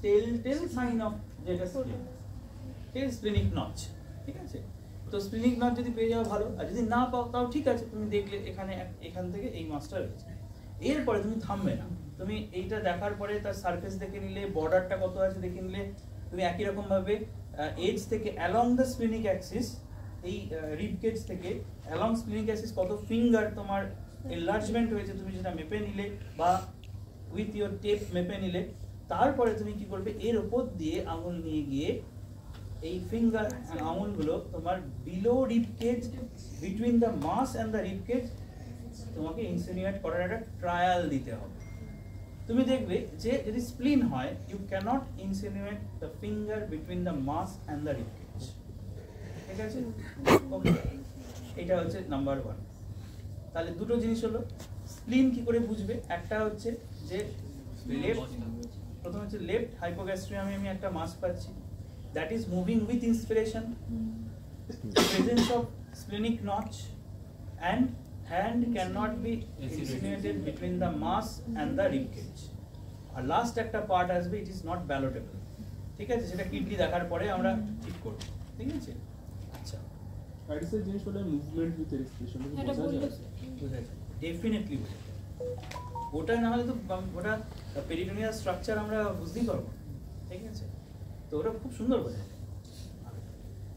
tail sign of যেটা স্প্লিন, ঠিক আছে, স্প্লিনিক নচ, ঠিক আছে। তো স্প্লিনিক নচ যদি পেয়ে যাও ভালো, আর যদি না পাও তাও ঠিক আছে, তুমি দেখলে এখান থেকে এই মাছটা রয়েছে। এরপরে তুমি থামবে না, তুমি এইটা দেখার পরে তার সারফেস দেখে নিলে, বর্ডারটা কত আছে দেখে নিলে, তুমি একই রকম ভাবে এজ থেকে অ্যালং দ্য স্প্লিনিক অ্যাক্সিস, এই রিব কেজ থেকে অ্যালং স্প্লিনিক অ্যাক্সিস কত ফিঙ্গার তোমার এনলার্জমেন্ট হয়েছে তুমি সেটা মেপে নিলে, বা উইথ ইওর টেপ মেপে নিলে, তারপরে তুমি কি করবে, এর উপর দিয়ে আঙুল নিয়ে গিয়ে এই ফিঙ্গার আঙুলগুলো তোমার below rib cage, between the mass and the rib cage তোমাকে ইনসিনুয়েট করার একটা ট্রায়াল দিতে হবে। তুমি দেখবে যে যদি স্প্লিন হয়, you cannot insinuate the finger between the mass and the rib cage, ঠিক আছে। ওকে, এটা হচ্ছে নাম্বার 1। তাহলে দুটো জিনিস হলো, স্প্লিন কি করে বুঝবে, একটা হচ্ছে যে লেফট, প্রথম হচ্ছে লেফট হাইপোগ্যাস্ট্রিয়ামে আমি একটা মাস পাচ্ছি, that is moving with inspiration, presence of splenic notch, and hand cannot be insinuated between the mass and the rib cage. আর লাস্ট একটা পার্ট আসবে, ইট ইজ নট ব্যালোটেবল, ঠিক আছে, সেটা কিডনি দেখার পরে আমরা ঠিক করব, ঠিক আছে। আচ্ছা, আইডিসের জিনিস হলো মুভমেন্ট উইথ এক্সপ্রেশন, এটা বললে ডেফিনেটলি বুঝে যাবে। ওটা না হলে তো ওটা পেরিটোনিয়াল স্ট্রাকচার আমরা বুঝতেই পারবো, ঠিক আছে। তো ওটা খুব সুন্দর বোঝা যায়।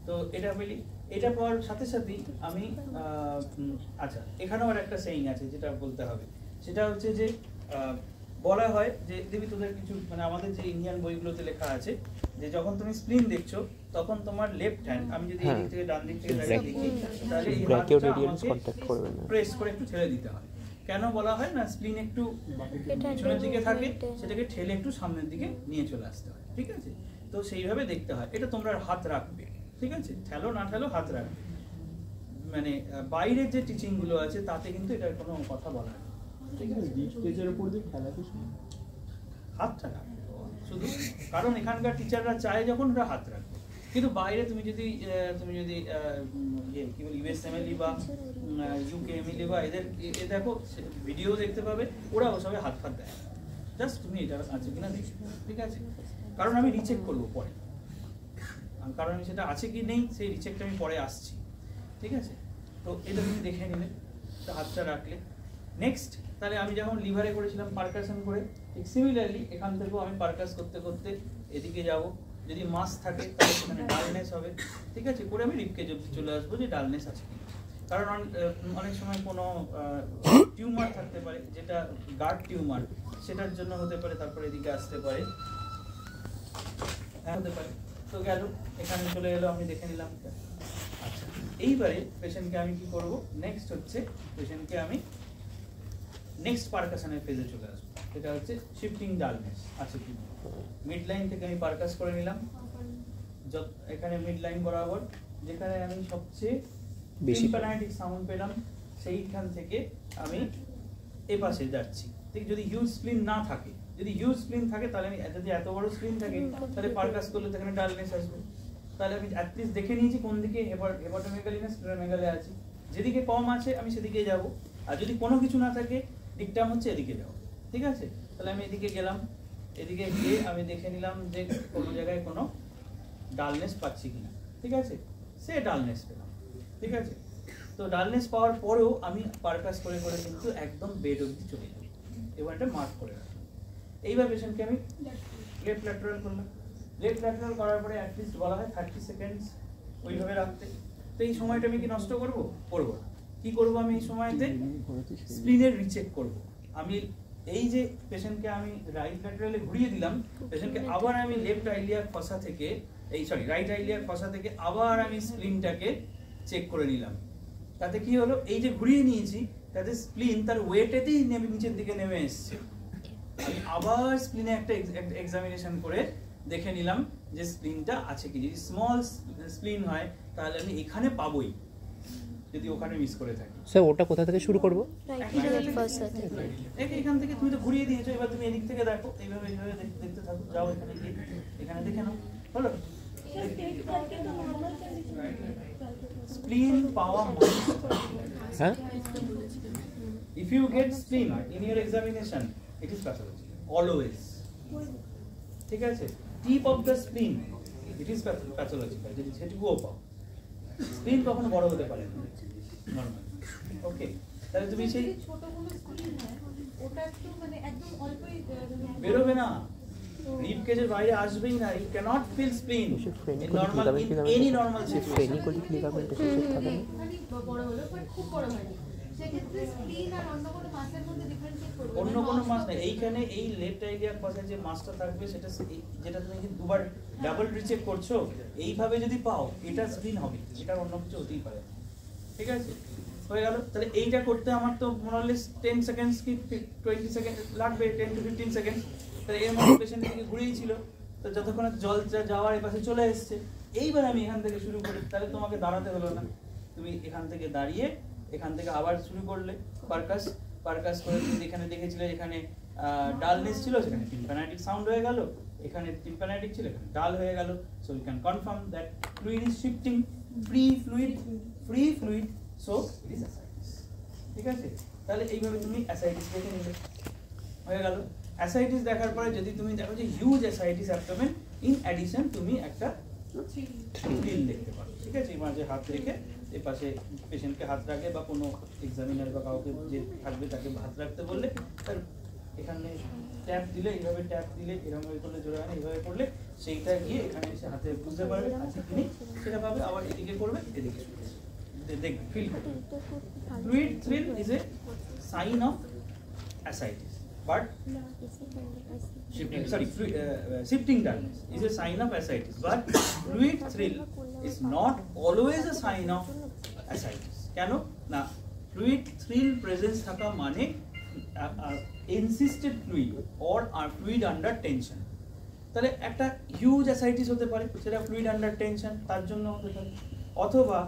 তো এটা বলি, এটা পাওয়ার সাথে সাথেই আমি আচ্ছা, এখানেও আর একটা সেইং আছে যেটা বলতে হবে, সেটা হচ্ছে যে বলা হয় যে দেবী তোদের কিছু মানে আমাদের যে ইন্ডিয়ান বইগুলোতে লেখা আছে যে যখন তুমি স্প্লিন দেখছো তখন তোমার লেফট হ্যান্ড, আমি যদি এই দিক থেকে ডান দিক থেকে দেখি তাহলে এই হাতটা প্রেস করে একটু ঠেলে দিতে হয়। কেন বলা হয় না, স্প্লিন একটু পিছনের দিকে থাকে, সেটাকে ঠেলে একটু সামনের দিকে নিয়ে চলে আসতে হয়, ঠিক আছে। তো সেইভাবে দেখতে হয়। এটা তোমরা হাত রাখবে, ঠিক আছে, ঠেলো না ঠেলো হাত রাখবে। মানে বাইরের যে টিচিং গুলো আছে তাতে কিন্তু এটার কোনো কথা বলা হয় না, ঠিক আছে। স্টেজের উপর দিয়ে খেলা কিছু হাতটা রাখবে শুধু, কারণ এখানকার টিচাররা চায় যখন ওরা হাত রাখবে। কিন্তু বাইরে তুমি যদি কি বলি ইউএসএমএলই বা ইউকেএমএলই বা এদের দেখো ভিডিও দেখতে পাবে, ওরা ওসবে হাত ফাত দেয়, জাস্ট তুমি এটা আছে কিনা দেখবে, ঠিক আছে। কারণ আমি রিচেক করবো পরে, কারণ সেটা আছে কি নেই সেই রিচেকটা আমি পরে আসছি, ঠিক আছে। তো এটা তুমি দেখে নিলে, তো হাতটা রাখলে। নেক্সট, তাহলে আমি যখন লিভারে করেছিলাম পারকাশন করে, ঠিক সিমিলারলি এখান থেকেও আমি পারকাস করতে করতে এদিকে যাব। যদি মাস থাকে তাহলে সেখানে ডালনেস হবে, ঠিক আছে, করে আমি রিপকে চলে আসবো যে ডালনেস আছে কিনা। কারণ অনেক সময় কোনো টিউমার থাকতে পারে, যেটা গার্ড টিউমার, সেটার জন্য হতে পারে, তারপরে এদিকে আসতে পারে, হতে পারে। তো গেল, এখানে চলে এলো, আমি দেখে নিলাম। আচ্ছা, এইবারে পেশেন্টকে আমি কি করব, নেক্সট হচ্ছে পেশেন্টকে আমি নেক্সট পারকাশনের ফেজে চলে আসবো, এটা হচ্ছে শিফটিং ডালনেস আছে কি। মিড লাইন থেকে আমি পারকাস করে নিলাম, এখানে মিড লাইন বরাবর যেখানে আমি সবচেয়ে বেশি প্যারালাইটিক সাউন্ড পেলাম, সেইখান থেকে আমি এপাশে যাচ্ছি, ঠিক। যদি হিউজ স্প্লিন না থাকে, যদি হিউজ স্প্লিন থাকে তাহলে আমি, যদি এত বড় স্প্লিন থাকে তাহলে পারকাস করলে সেখানে ডালনেস আসবে। তাহলে আমি অ্যাটলিস্ট দেখে নিয়েছি কোন দিকে হেপাটোমেগালি না স্প্লেনোমেগালি আছে, যেদিকে কম আছে আমি সেদিকে যাব। আর যদি কোনো কিছু না থাকে, দিকটা হচ্ছে এদিকে যাও, ঠিক আছে। তাহলে আমি এদিকে গেলাম, এদিকে গিয়ে আমি দেখে নিলাম যে কোনো জায়গায় কোনো ডালনেস পাচ্ছি কিনা, ঠিক আছে। সে ডালনেস পেলাম, ঠিক আছে। তো ডালনেস পাওয়ার পরেও আমি পারকাস করে করে কিন্তু একদম বেড অবধি চলে যাই, এবার এটা মার্ক করে রাখলাম। এইবার পেশেন্টকে আমি লেফট ল্যাটারাল করলাম। লেফট ল্যাটারাল করার পরে অ্যাটলিস্ট বলা হয় 30 সেকেন্ডস ওইভাবে রাখতে। তো এই সময়টা আমি কি নষ্ট করবো? করবো না। কি করবো আমি এই সময়তে? স্প্লিনের রিচেক করব। আমি এই যে পেশেন্টকে আমি রাইট ল্যাটারালে ঘুরিয়ে দিলাম, পেশেন্টকে আবার আমি লেফট আইলিয়ার ফসা থেকে রাইট আইলিয়ার ফসা থেকে আবার আমি স্প্লিনটাকে চেক করে নিলাম। তাতে কি হলো, এই যে ঘুরিয়ে নিয়েছি তাতে স্প্লিন তার ওয়েটেতেই নিচের দিকে নেমে এসছে। আমি আবার স্প্লিনে একটা এক্সামিনেশন করে দেখে নিলাম যে স্প্লিনটা আছে কি। যদি স্মল স্প্লিন হয় তাহলে আমি এখানে পাবোই, যদি ওখানে মিস করে থাকি। স্যার ওটা কোথা থেকে শুরু করব? এখান থেকে তুমি তো ঘুরিয়ে দিয়েছো, এবার তুমি এদিক থেকে দেখো, এইভাবে এইভাবে দেখতে থাকো, যাও এখানে গিয়ে এখানে দেখে নাও, হলো। স্প্লিন পাওয়া মানে হ্যাঁ if you get spleen in your examination it is pathology always ঠিক আছে tip of the spleen it is pathological যদি সেটুকুও পাও স্প্লিন কখনো বড় হতে পারে না নরমাল ওকে তাহলে তুমি সেই ছোট কোনো স্প্লিন হয় ওটা একটু মানে একদম অল্পই বেরোবে না রিব কেজের বাইরে আসবেই না you cannot feel spleen in normal in any normal situation ফ্রেনিকোলিক লিগামেন্টের শেষ থাকে না মানে বড় হলো বাট খুব বড় হয়নি সেক্ষেত্রে স্প্লিন আর অন্য কোনো মাসের মধ্যে ডিফারেন্সিয়েট করবে অন্য কোনো মাস না এইখানে এই লেফট আইলিয়াক পাশে যে মাসটা থাকবে সেটা যেটা তুমি কি দুবার ডাবল রিচেক করছো এইভাবে যদি পাও এটা স্প্লিন হবে এটা অন্য কিছু হতেই পারে ঠিক আছে হয়ে গেল তাহলে এইটা করতে আমার তো মোরালেস 10 সেকেন্ডস কি 20 সেকেন্ড লাগবে 10 to 15 সেকেন্ড তাহলে এর মধ্যে পেশেন্ট থেকে ঘুরেই ছিল তো যতক্ষণ জল যাওয়ার এই পাশে চলে এসেছে এইবার আমি এখান থেকে শুরু করি তাহলে তোমাকে দাঁড়াতে হলো না তুমি এখান থেকে দাঁড়িয়ে এখান থেকে আবার শুরু করলে পারকাস করে তুমি এখানে দেখেছিলে এখানে ডালনেস ছিল সেখানে টিম্প্যানাইটিক সাউন্ড হয়ে গেল এখানে টিম্প্যানাইটিক ছিল এখানে ডাল হয়ে গেল so you can confirm that fluid is shifting free fluid so it is ascites ঠিক আছে তাহলে এইভাবে তুমি অ্যাসাইটিস দেখে নিলে হয়ে গেল অ্যাসাইটিস দেখার পরে যদি তুমি দেখো যে huge ascites abdomen in addition তুমি একটা থ্রিল দেখতে পারো ঠিক আছে এই মাঝে হাত রেখে এই পাশে পেশেন্টকে হাত রাখে বা কোনো এক্সামিনার বা কাউকে যে থাকবে তাকে হাত রাখতে বললে তার এখানে ট্যাপ দিলে এইভাবে ট্যাপ দিলে এরকমভাবে করলে জোরে হয় না এইভাবে করলে সেইটা গিয়ে এখানে এসে হাতে বুঝতে পারবে আছে কি নেই সেটা ভাবে আবার এদিকে করবে এদিকে দেখবে ফিল করবে fluid thrill is a sign of ascites but shifting dullness is a sign of ascites, but fluid thrill is not always a sign of ascites. কেন না fluid thrill presence থাকা মানে insisted fluid or fluid under tension তাহলে একটা huge ascites হতে পারে সেটা fluid under tension তার জন্য হতে পারে অথবা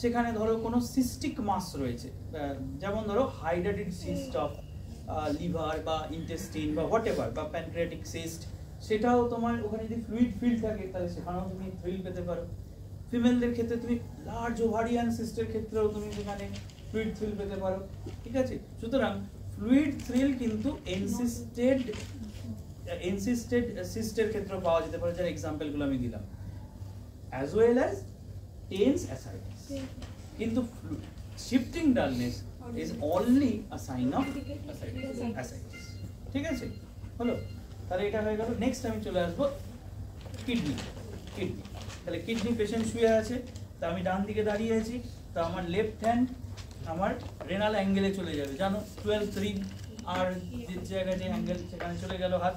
সেখানে ধরো কোনো সিস্টিক মাস রয়েছে যেমন ধরো হাইড্রেটেড সিস্ট অফ লিভার বা ইন্টেস্টিন বা হোয়াটএভার বা প্যানক্রিয়াটিক সিস্ট সেটাও তোমার ওখানে যদি ফ্লুইড ফিল থাকে তাহলে সেখানেও তুমি থ্রিল পেতে পারো ফিমেলদের ক্ষেত্রে তুমি লার্জ ওভারিয়ান সিস্টের ক্ষেত্রেও তুমি সেখানে ফ্লুইড থ্রিল পেতে পারো ঠিক আছে সুতরাং ফ্লুইড থ্রিল কিন্তু ইনসিস্টেড সিস্টের ক্ষেত্রেও পাওয়া যেতে পারে যার এক্সাম্পলগুলো আমি দিলাম as well as tense ascites কিন্তু shifting dullness is only a sign of ascites ঠিক আছে হলো তাহলে এটা হয়ে গেল নেক্সট আমি চলে আসবো কিডনি তাহলে কিডনি পেশেন্ট শুয়ে আছে তা আমি ডান দিকে দাঁড়িয়ে আছি তা আমার লেফট হ্যান্ড আমার রেনাল অ্যাঙ্গেলে চলে যাবে জানো 12-3 আর যে জায়গায় যে অ্যাঙ্গেল সেখানে চলে গেল হাত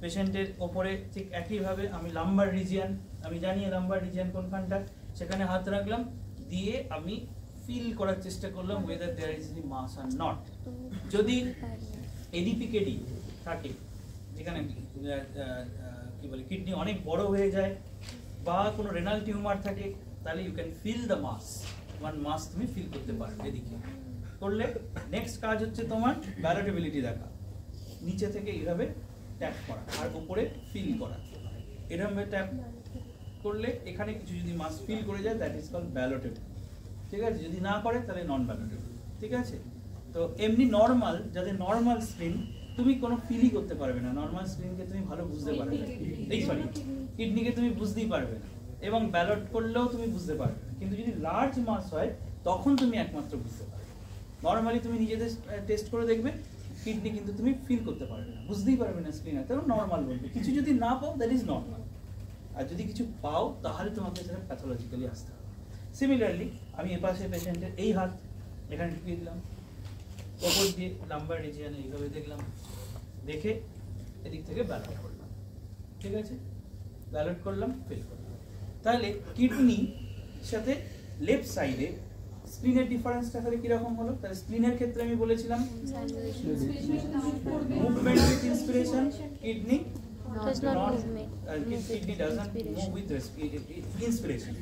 পেশেন্টের ওপরে ঠিক একইভাবে আমি লাম্বার রিজিয়ন আমি জানি লাম্বার রিজিয়ন কোনখানটা সেখানে হাত রাখলাম দিয়ে আমি ফিল করার চেষ্টা করলাম whether there is any mass or not যদি এডিপিকেডি থাকে যেখানে কি বলে কিডনি অনেক বড় হয়ে যায় বা কোনো রেনাল টিউমার থাকে তাহলে you can feel the mass one mass তুমি ফিল করতে পারবে এদিকে করলে নেক্সট কাজ হচ্ছে তোমার ব্যালোটেবিলিটি দেখা নিচে থেকে এইভাবে ট্যাপ করা আর উপরে ফিল করা এরকম ট্যাপ করলে এখানে কিছু যদি মাস ফিল করে যায় দ্যাট ইজ কল্ড ব্যালোটেবিলিটি ঠিক আছে যদি না করে তাহলে নন ব্যালোটেবল ঠিক আছে তো এমনি নর্মাল যাদের নর্মাল স্প্লিন তুমি কোনো ফিলই করতে পারবে না নর্মাল স্প্লিনকে তুমি ভালো বুঝতে পারবে না এই সরি কিডনিকে তুমি বুঝতেই পারবে না এবং ব্যালট করলেও তুমি বুঝতে পারবে না কিন্তু যদি লার্জ মাস হয় তখন তুমি একমাত্র বুঝতে পারবে নর্মালি তুমি নিজেদের টেস্ট করে দেখবে কিডনি কিন্তু তুমি ফিল করতে পারবে না বুঝতেই পারবে না স্প্লিন আছে নর্মাল বলবে কিছু যদি না পাও দ্যাট ইজ নর্মাল আর যদি কিছু পাও তাহলে তোমাকে সেটা প্যাথোলজিক্যালি আসতে হবে সিমিলারলি আমি এপাশে পেশেন্টের এই হাত এখানে ঢুকিয়ে দিলাম ওপর দিয়ে লাম্বার রিজিয়নে এইভাবে দেখলাম দেখে এদিক থেকে ব্যালট করলাম ঠিক আছে ব্যালট করলাম ফিল করলাম তাহলে কিডনি সাথে লেফট সাইডে স্প্লিনের ডিফারেন্সটা তাহলে কিরকম হলো তাহলে স্প্লিনের ক্ষেত্রে আমি বলেছিলাম movement with inspiration kidney does not movement. Kidney doesn't move with inspiration.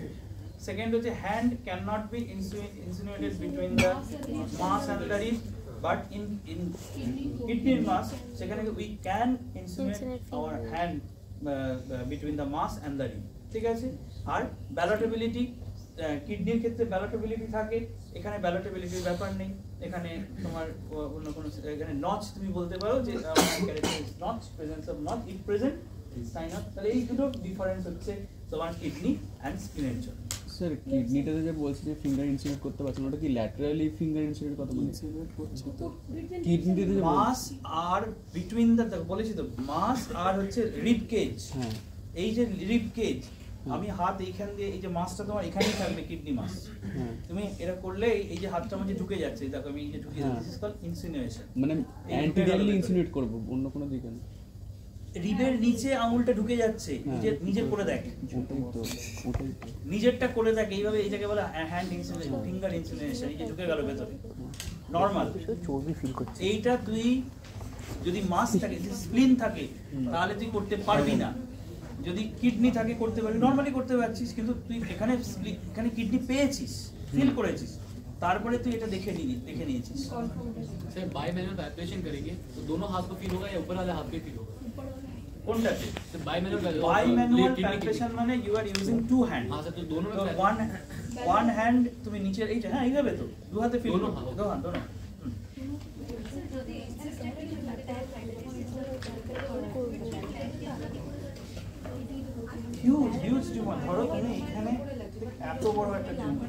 Second is the hand cannot be insinuated between the mass and the rib, but in kidney mass, second we can insinuate our hand between the mass and the rib. ঠিক আছে আর ব্যালোটেবিলিটি কিডনির ক্ষেত্রে ব্যালটেবিলিটি থাকে, এখানে ব্যালটেবিলিটির ব্যাপার নেই, এখানে তোমার অন্য কোনো এখানে নচ তুমি বলতে পারো যে character is notch, presence of notch, if present sign of. তাহলে এই দুটো ডিফারেন্স হচ্ছে তোমার কিডনি অ্যান্ড স্প্লিনের জন্য। স্যার কিডনিটাতে যে বলছে যে ফিঙ্গার ইনসুলেট করতে পারছেন, ওটা কি ল্যাটারালি ফিঙ্গার ইনসুলেট কথা বলছে? কিডনিতে যে মাস আর বিটুইন দ্য, বলেছি তো মাস আর হচ্ছে রিব কেজ, হ্যাঁ এই যে রিব কেজ, আমি হাত এইখান দিয়ে, এই যে মাসটা তোমার এখানেই থাকবে, কিডনি মাস, হ্যাঁ তুমি এটা করলে এই যে হাতটা মাঝে ঢুকে যাচ্ছে, দেখো আমি এই যে ঢুকে যাচ্ছে, দিস ইজ কল্ড ইনসিনুয়েশন। মানে অ্যান্টিরিয়রলি ইনসুলেট করব, অন্য কোনো দিকে না। রিবের নিচে আঙুলটা ঢুকে যাচ্ছে, নিজে করে দেখ, ওটাই তো নিজেরটা করে দেখ, এইভাবে এই জায়গায় বলে হ্যান্ড ইনসিনুয়েশন, ফিঙ্গার ইনসিনুয়েশন, এই যে ঢুকে গেল ভেতরে, নরমাল। চর্বি ফিল করছে। এইটা তুই যদি মাস থাকে, যদি স্প্লিন থাকে, তাহলে তুই করতে পারবি না। যদি কিডনি থাকে করতে পারবি, নরমালি করতে পারছিস, কিন্তু তুই এখানে এখানে কিডনি পেয়েছিস, ফিল করেছিস, তারপরে তুই এটা দেখে নিয়েছিস। सर बाय मैनुअल वाइब्रेशन करेंगे तो दोनों हाथ को फील होगा या ऊपर वाले हाथ पे फील होगा? কোনটাতে? तो by manual by manual palpation মানে you are using two hand. हां सर तो दोनों में ওয়ান হ্যান্ড তুমি নিচের এইটা, হ্যাঁ এইভাবে তো দু হাতে ফিল দোনো করো, হাত। দোনো। হিউজ টিউমার, ধরো তুমি এখানে এত বড় একটা টিউমার,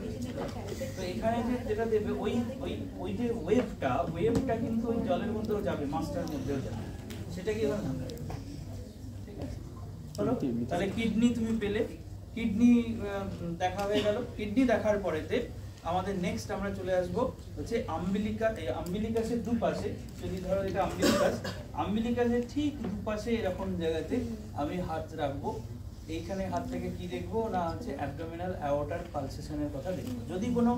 তো এখানে যেটা দেবে ওই যে ওয়েভটা কিন্তু ওই জলের মধ্যেও যাবে, মাছটার মধ্যেও যাবে, সেটা কি হবে না? ঠিক আছে, হলো? তাহলে কিডনি তুমি পেলে, কিডনি দেখা হয়ে গেল। কিডনি দেখার পরেতে আমাদের নেক্সট আমরা চলে আসবো হচ্ছে আম্বিলিকাসের দুপাশে, যদি ধরো এটা আম্বিলিকাসের ঠিক দুপাশে এরকম জায়গাতে আমি হাত রাখবো। এইখানে হাত থেকে কি দেখবো না হচ্ছে অ্যাবডোমিনাল অ্যাওর্টার পালসেশনের কথা দেখবো। যদি কোনো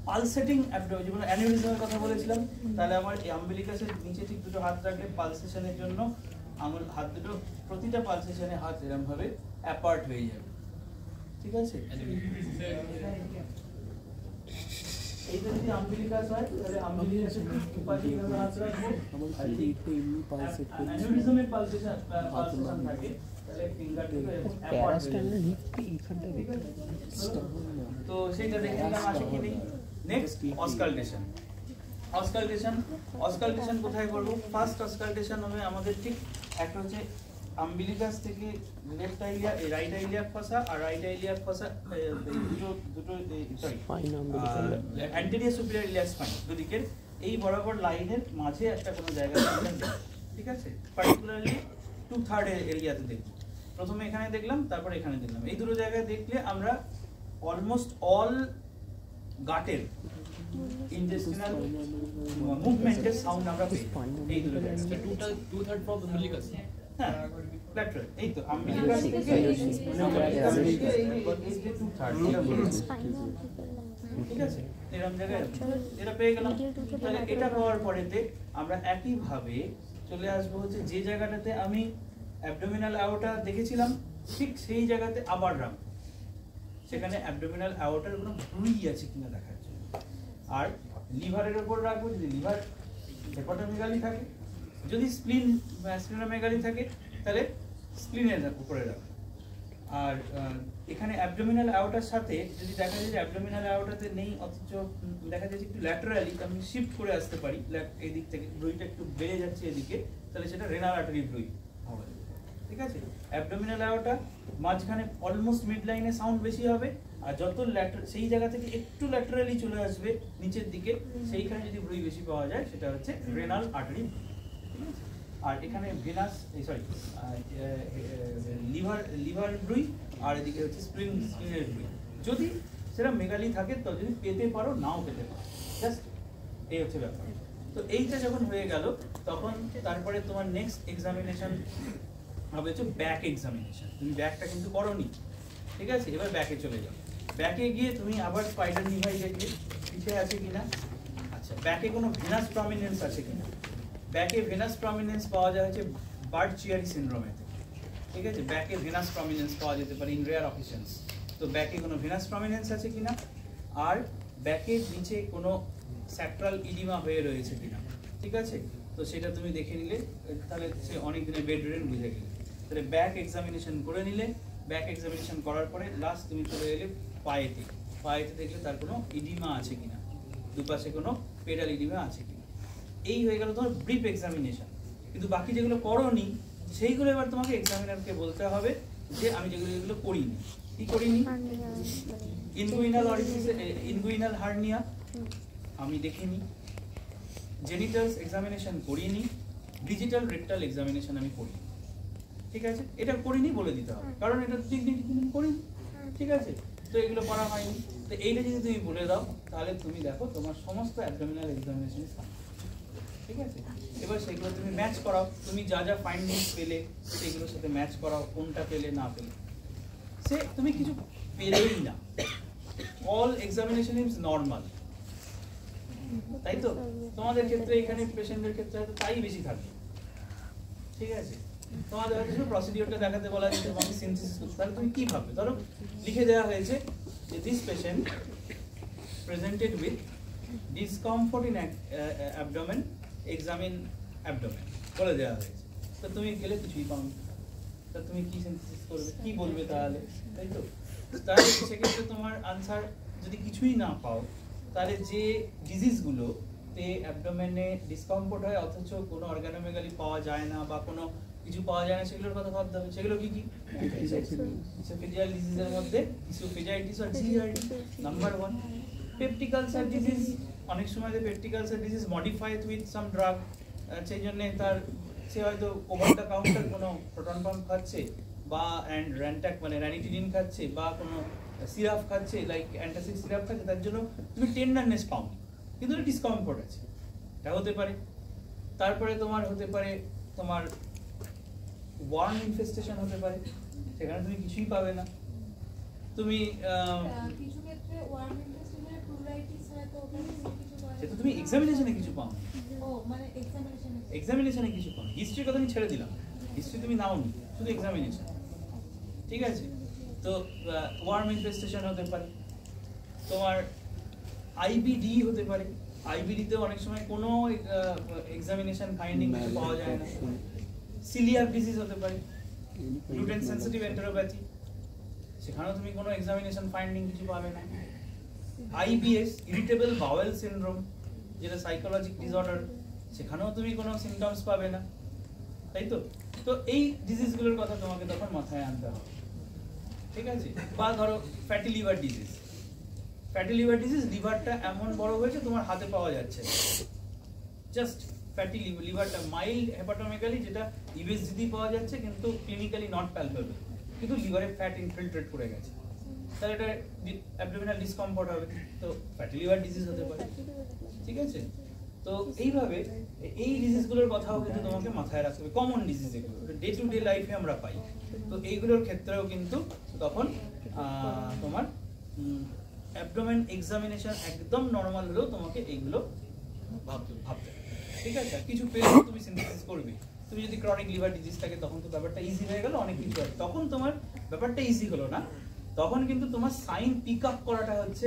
পালসেটিং অ্যাবডোমিন, যেমন অ্যানিউরিজমের কথা বলেছিলাম, তাহলে আমার এই আম্বিলিকাসের নিচে ঠিক দুটো হাত রাখলে পালসেশনের জন্য আঙুল হাত দুটো প্রতিটা পালসেশনে হাত এরকম ভাবে অ্যাপার্ট হয়ে যাবে, ঠিক আছে? এইটা যদি আম্বিলিকাস হয় তাহলে আম্বিলিকাসের দুপাশে কিভাবে হাত রাখবো, আর ঠিক অ্যানিউরিজমের পালসেশন থাকে তাহলে ফিঙ্গারগুলো অ্যাপার্ট হয়ে যাবে। তো সেটা দেখে নিলাম আসে কি নেই। নেক্সট অসকালটেশন কোথায় করব? ফার্স্ট অসকালটেশন হবে আমাদের ঠিক একটা হচ্ছে আম্বিলিকাস থেকে left iliac, right iliac fossa আর রাইট আইলিয়াক ফসা, দুটো sorry anterior superior iliac spine দুদিকের এই বরাবর লাইনের মাঝে একটা কোনো জায়গা, ঠিক আছে? পার্টিকুলারলি 2/3 এরিয়াতে দেখব। প্রথমে এখানে দেখলাম, তারপর এখানে দেখলাম। এই দুটো জায়গায় দেখলে আমরা অলমোস্ট অল গাটের ইন্টেস্টিনাল মুভমেন্টের সাউন্ড আমরা পাই এই দুটো জায়গায়। 2/3 from the umbilicus. হ্যাঁ, ল্যাটারাল, এই তো আম্বিলিকাস থেকে এই যে 2/3, ঠিক আছে? এরকম জায়গায় এটা পেয়ে গেলাম। তাহলে এটা পাওয়ার পরেতে আমরা একইভাবে চলে আসবো হচ্ছে যে জায়গাটাতে আমি অ্যাবডোমিনাল অ্যাওর্টা দেখেছিলাম, ঠিক সেই জায়গাতে আবার রাখবো। সেখানে অ্যাবডোমিনাল অ্যাওর্টার কোনো ব্রুই আছে কিনা দেখার জন্য। আর লিভারের উপর রাখবো, যদি লিভার হেপাটোমেগালি থাকে, যদি স্প্লিনোমেগালি থাকে তাহলে স্প্লিনের উপরে রাখবো। আর এখানে অ্যাবডোমিনাল অ্যাওর্টার সাথে যদি দেখা যায় যে অ্যাবডোমিনাল অ্যাওর্টাতে নেই, অথচ দেখা যায় যে একটু ল্যাটারালি আমি শিফট করে আসতে পারি, এদিক থেকে ব্রুইটা একটু বেড়ে যাচ্ছে এদিকে, তাহলে সেটা রেনাল আর্টারি ব্রুই হবে, ঠিক আছে? অ্যাবডোমিনাল অ্যাওর্টা মাঝখানে অলমোস্ট মিড লাইনে সাউন্ড বেশি হবে, আর যত সেই জায়গা থেকে একটু ল্যাটারালি চলে আসবে নিচের দিকে, সেইখানে যদি ব্রুই বেশি পাওয়া যায় সেটা হচ্ছে রেনাল আর্টারি। আর এখানে ভেনাস লিভার ব্রুই, আর এদিকে হচ্ছে স্প্লিনের ব্রুই। যদি সেটা মেগালি থাকে তো যদি পেতে পারো, নাও পেতে পারো, জাস্ট এই হচ্ছে ব্যাপার। তো এইটা যখন হয়ে গেল তখন তারপরে তোমার নেক্সট এক্সামিনেশন হবে হচ্ছে ব্যাক এক্সামিনেশন। তুমি ব্যাকটা কিন্তু করোনি, ঠিক আছে? এবার ব্যাকে চলে যাও। ব্যাকে গিয়ে তুমি আবার স্পাইডার নিভাই দেখবে পিছিয়ে আছে কিনা। আচ্ছা, ব্যাকে কোনো ভেনাস প্রমিনেন্স আছে কিনা। ব্যাকে ভেনাস প্রমিনেন্স পাওয়া যায় হচ্ছে বার্ড চিয়ারি সিনড্রোমেতে, ঠিক আছে? ব্যাকে ভেনাস প্রমিনেন্স পাওয়া যেতে পারে ইন রেয়ার অকেশনস। তো ব্যাকে কোনো ভেনাস প্রমিনেন্স আছে কিনা, আর ব্যাকের নিচে কোনো স্যাক্রাল ইডিমা হয়ে রয়েছে কিনা, ঠিক আছে? তো সেটা তুমি দেখে নিলে, তাহলে সে অনেক দিনের বেড রেডেন বুঝে গেলে। তাহলে ব্যাক এক্সামিনেশন করে নিলে, ব্যাক এক্সামিনেশন করার পরে লাস্ট তুমি চলে এলে পায়েতে। পায়েতে দেখলে তার কোনো ইডিমা আছে কিনা, দুপাশে কোনো পেডাল ইডিমা আছে কিনা। এই হয়ে গেল তোমার ব্রিফ এক্সামিনেশন। কিন্তু বাকি যেগুলো করোনি সেইগুলো এবার তোমাকে এক্সামিনারকে বলতে হবে যে আমি যেগুলো করিনি। কি করিনি? ইনগুইনাল হার্নিয়া আমি দেখিনি, জেনিটালস এক্সামিনেশন করিনি, ডিজিটাল রেকটাল এক্সামিনেশন আমি করিনি। ঠিক আছে, এটা করিনি বলে দিতে হবে, কারণ এটা করিনি। ঠিক আছে, তো এগুলো করা হয়নি। তো এইটা যদি তুমি বলে দাও তাহলে তুমি দেখো তোমার সমস্ত অ্যাবডোমিনাল এক্সামিনেশন। ঠিক আছে, এবার সেগুলো তুমি ম্যাচ করাও, তুমি যা যা ফাইন্ডিংস পেলে সেগুলোর সাথে ম্যাচ করাও, কোনটা পেলে না পেলে। সে তুমি কিছু পেলেই না, অল এক্সামিনেশন ইজ নর্মাল, তাই তো? তোমাদের ক্ষেত্রে এখানে পেশেন্টদের ক্ষেত্রে হয়তো তাই বেশি থাকে। ঠিক আছে, তোমাদের হয়তো শুধু প্রসিডিওরটা দেখাতে বলা হয়েছে, তোমাকে সিনথেসিস করতে, তাহলে তুমি কি ভাববে? ধরো লিখে দেওয়া হয়েছে যে this patient presented with discomfort in abdomen, examine abdomen বলে দেওয়া হয়েছে। তো তুমি গেলে কিছুই পাও না, তা তুমি কি সিনথেসিস করবে, কি বলবে তাহলে? তাই তো? তাহলে সেক্ষেত্রে তোমার আনসার যদি কিছুই না পাও, তাহলে যে ডিজিজগুলো অ্যাবডোমেনে ডিসকমফোর্ট হয় অথচ কোনো অর্গানোমেগালি পাওয়া যায় না বা কোনো কিছু পাওয়া যায় না, সেগুলোর কথা ভাবতে হবে। সেগুলো কি কি? ইসোফেজিয়াল ডিজিজের মধ্যে ইসোফেজাইটিস আর GERD number 1। Peptic ulcer disease, অনেক সময় peptic ulcer disease modified with some drug, সেই জন্য তার সে হয়তো ওভার দ্য কাউন্টার কোনো প্রোটন পাম্প খাচ্ছে বা র্যান্টাক মানে র্যানিটিডিন খাচ্ছে বা কোনো সিরাপ খাচ্ছে, লাইক অ্যান্টাসিড সিরাপ খাচ্ছে, তার জন্য তুমি টেন্ডারনেস পাও কিন্তু ডিসকমফোর্ট আছে, এটা হতে পারে। তারপরে তোমার হতে পারে তোমার ওয়ার্ম ইনফেস্টেশন হতে পারে, সেখানে তুমি কিছুই পাবে না। তুমি কিছু ক্ষেত্রে ওয়ার্ম ইনফেস্টেশনে প্লুরাইটিস হয়, তো ওখানে কিছু করে সেটা তুমি এক্সামিনেশনে কিছু পাও না। ও মানে এক্সামিনেশনে কিছু পাও না। হিস্ট্রির কথা আমি ছেড়ে দিলাম, হিস্ট্রি তুমি নাওনি, শুধু এক্সামিনেশন। ঠিক আছে, তো ওয়ার্ম ইনফেস্টেশন হতে পারে, তোমার আইবিডি হতে পারে। আইবিডিতে অনেক সময় কোনো এক্সামিনেশন ফাইন্ডিং কিছু পাওয়া যায় না। সিলিয়াক ডিজিজ হতে পারে, গ্লুটেন সেনসিটিভ এন্টেরোপ্যাথি, সেখানেও তুমি কোনো এক্সামিনেশন ফাইন্ডিং কিছু পাবে না। আইবিএস ইরিটেবল বাওয়েল সিনড্রোম, যেটা সাইকোলজিক ডিসঅর্ডার, সেখানেও তুমি কোনো সিমটমস পাবে না, তাই তো? তো এই ডিজিজগুলোর কথা তোমাকে তখন মাথায় আনতে হবে। ঠিক আছে, বা ধরো fatty liver disease. Fatty liver disease, লিভারটা এমন বড় হয়েছে তোমার হাতে পাওয়া যাচ্ছে, জাস্ট ফ্যাটি লিভারটা মাইল্ড হেপাটোমেগালি, যেটা ইউএসজি পাওয়া যাচ্ছে কিন্তু ক্লিনিক্যালি নট প্যালপেবল, কিন্তু লিভারে ফ্যাট ইনফিলট্রেট করে গেছে, তাহলে এটা অ্যাবডোমিনাল ডিসকমফোর্ট হবে, তো ফ্যাটি লিভার ডিজিজ হতে পারে। ঠিক আছে, তো এইভাবে এই ডিজিজগুলোর কথাও কিন্তু তোমাকে মাথায় রাখতে হবে, কমন ডিজিজ এগুলো ডে টু ডে লাইফে আমরা পাই। তো এইগুলোর ক্ষেত্রেও কিন্তু তখন তোমার অ্যাবডোমেন এক্সামিনেশন একদম নর্মাল হলেও তোমাকে এইগুলো ভাবতে হবে। ঠিক আছে, কিছু পেলে তুমি সিনথেসিস করবে। তুমি যদি ক্রনিক লিভার ডিজিজ থাকে তখন তো ব্যাপারটা ইজি হয়ে গেল, অনেক কিছু আছে। তখন তোমার ব্যাপারটা ইজি হলো না, তখন কিন্তু তোমার সাইন পিক আপ করাটা হচ্ছে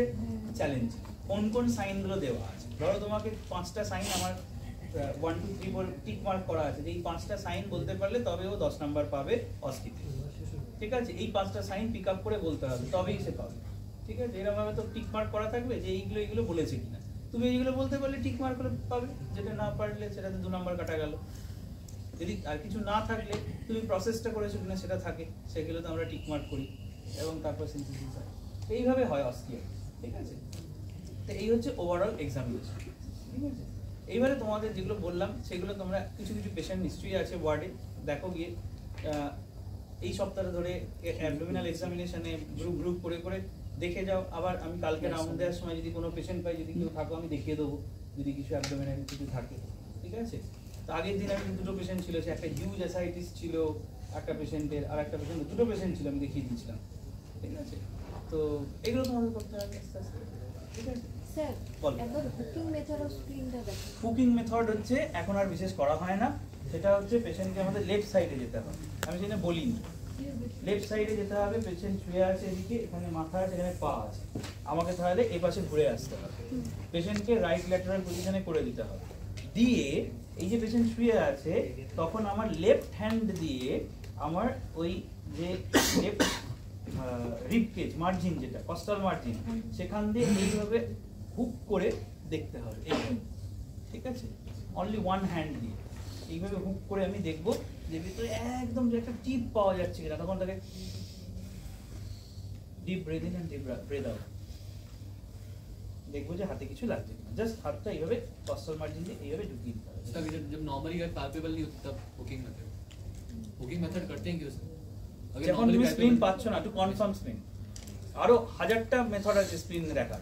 চ্যালেঞ্জ। কোন কোন সাইনগুলো দেওয়া আছে, ধরো তোমাকে 5টা সাইন আমার 1 2 3 4 টিক মার্ক করা আছে, যে এই 5টা সাইন বলতে পারলে তবে ও 10 নাম্বার পাবে অস্কিতে। ঠিক আছে, এই 5টা সাইন পিক আপ করে বলতে হবে, তবেই সে পাবে। ঠিক আছে, এরকম ভাবে তো টিক মার্ক করা থাকবে যে এইগুলো বলেছে কিনা। তুমি এইগুলো বলতে পারলে টিক মার্ক করে পাবে, যেটা না পারলে সেটাতে 2 নাম্বার কাটা গেল। যদি আর কিছু না থাকলে তুমি প্রসেসটা করেছো কিনা সেটা থাকে, সেগুলো তো আমরা টিক মার্ক করি এবং তারপর সিনথেসিস হয়। এইভাবে হয় অস্কিয়া। ঠিক আছে, তো এই হচ্ছে ওভারঅল এক্সামিনেশন। ঠিক আছে, এইবারে তোমাদের যেগুলো বললাম সেগুলো তোমরা কিছু কিছু পেশেন্ট নিশ্চয়ই আছে ওয়ার্ডে, দেখো গিয়ে এই সপ্তাহে ধরে অ্যাবডোমিনাল এক্সামিনেশনে গ্রুপ করে করে দেখে যাও। আবার আমি কালকে রাউন্ড দেওয়ার সময় যদি কোনো পেশেন্ট পাই, যদি কেউ থাকো আমি দেখিয়ে দেবো যদি কিছু অ্যাবডোমিনাল কিছু থাকে। ঠিক আছে, তো আগের দিন আমি 2টো পেশেন্ট ছিল, সে একটা হিউজ অ্যাসাইটিস ছিল একটা পেশেন্টের, আর একটা পেশেন্ট 2টো পেশেন্ট ছিল, আমি দেখিয়ে দিয়েছিলাম। ঠিক আছে, তো এগুলো তোমাদের করতে হবে আস্তে আস্তে। ঠিক আছে স্যার, একবার হুকিং মেথড অফ স্প্লিনটা দেখো। হুকিং মেথড হচ্ছে এখন আর বিশেষ করা হয় না, সেটা হচ্ছে পেশেন্টকে আমাদের লেফট সাইডে যেতে হবে। আমি সেটা বলিনি, লেফট সাইডে যেতে হবে। পেশেন্ট শুয়ে আছে এদিকে, এখানে মাথা আছে, এখানে পা আছে, আমাকে তাহলে এই পাশে ঘুরে আসতে হবে। পেশেন্টকে রাইট ল্যাটারাল পজিশনে করে দিতে হবে। দিয়ে এই যে পেশেন্ট শুয়ে আছে, তখন আমার লেফট হ্যান্ড দিয়ে আমার ওই যে লেফট রিব কেজ মার্জিন, যেটা কস্টাল মার্জিন, সেখান দিয়ে এইভাবে হুক করে দেখতে হবে এইভাবে, ঠিক আছে? অনলি ওয়ান হ্যান্ড দিয়ে এইভাবে হুক করে আমি দেখবো যে ভিতরে একদম যে একটা টিপ পাওয়া যাচ্ছে কিনা। তখন তাকে deep breath in and deep breath out, দেখবো যে হাতে কিছু লাগছে কিনা। জাস্ট হাতটা এইভাবে কস্টাল মার্জিন দিয়ে এইভাবে ঢুকিয়ে দিতে হবে। तब जब नॉर्मली अगर पैल्पेबल नहीं होती तब हुकिंग मेथड करते हैं क्या सर? যখন তুমি স্প্লিন পাচ্ছ না, টু কনফার্ম স্প্লিন, আরো হাজারটা মেথড আছে স্প্লিন দেখার।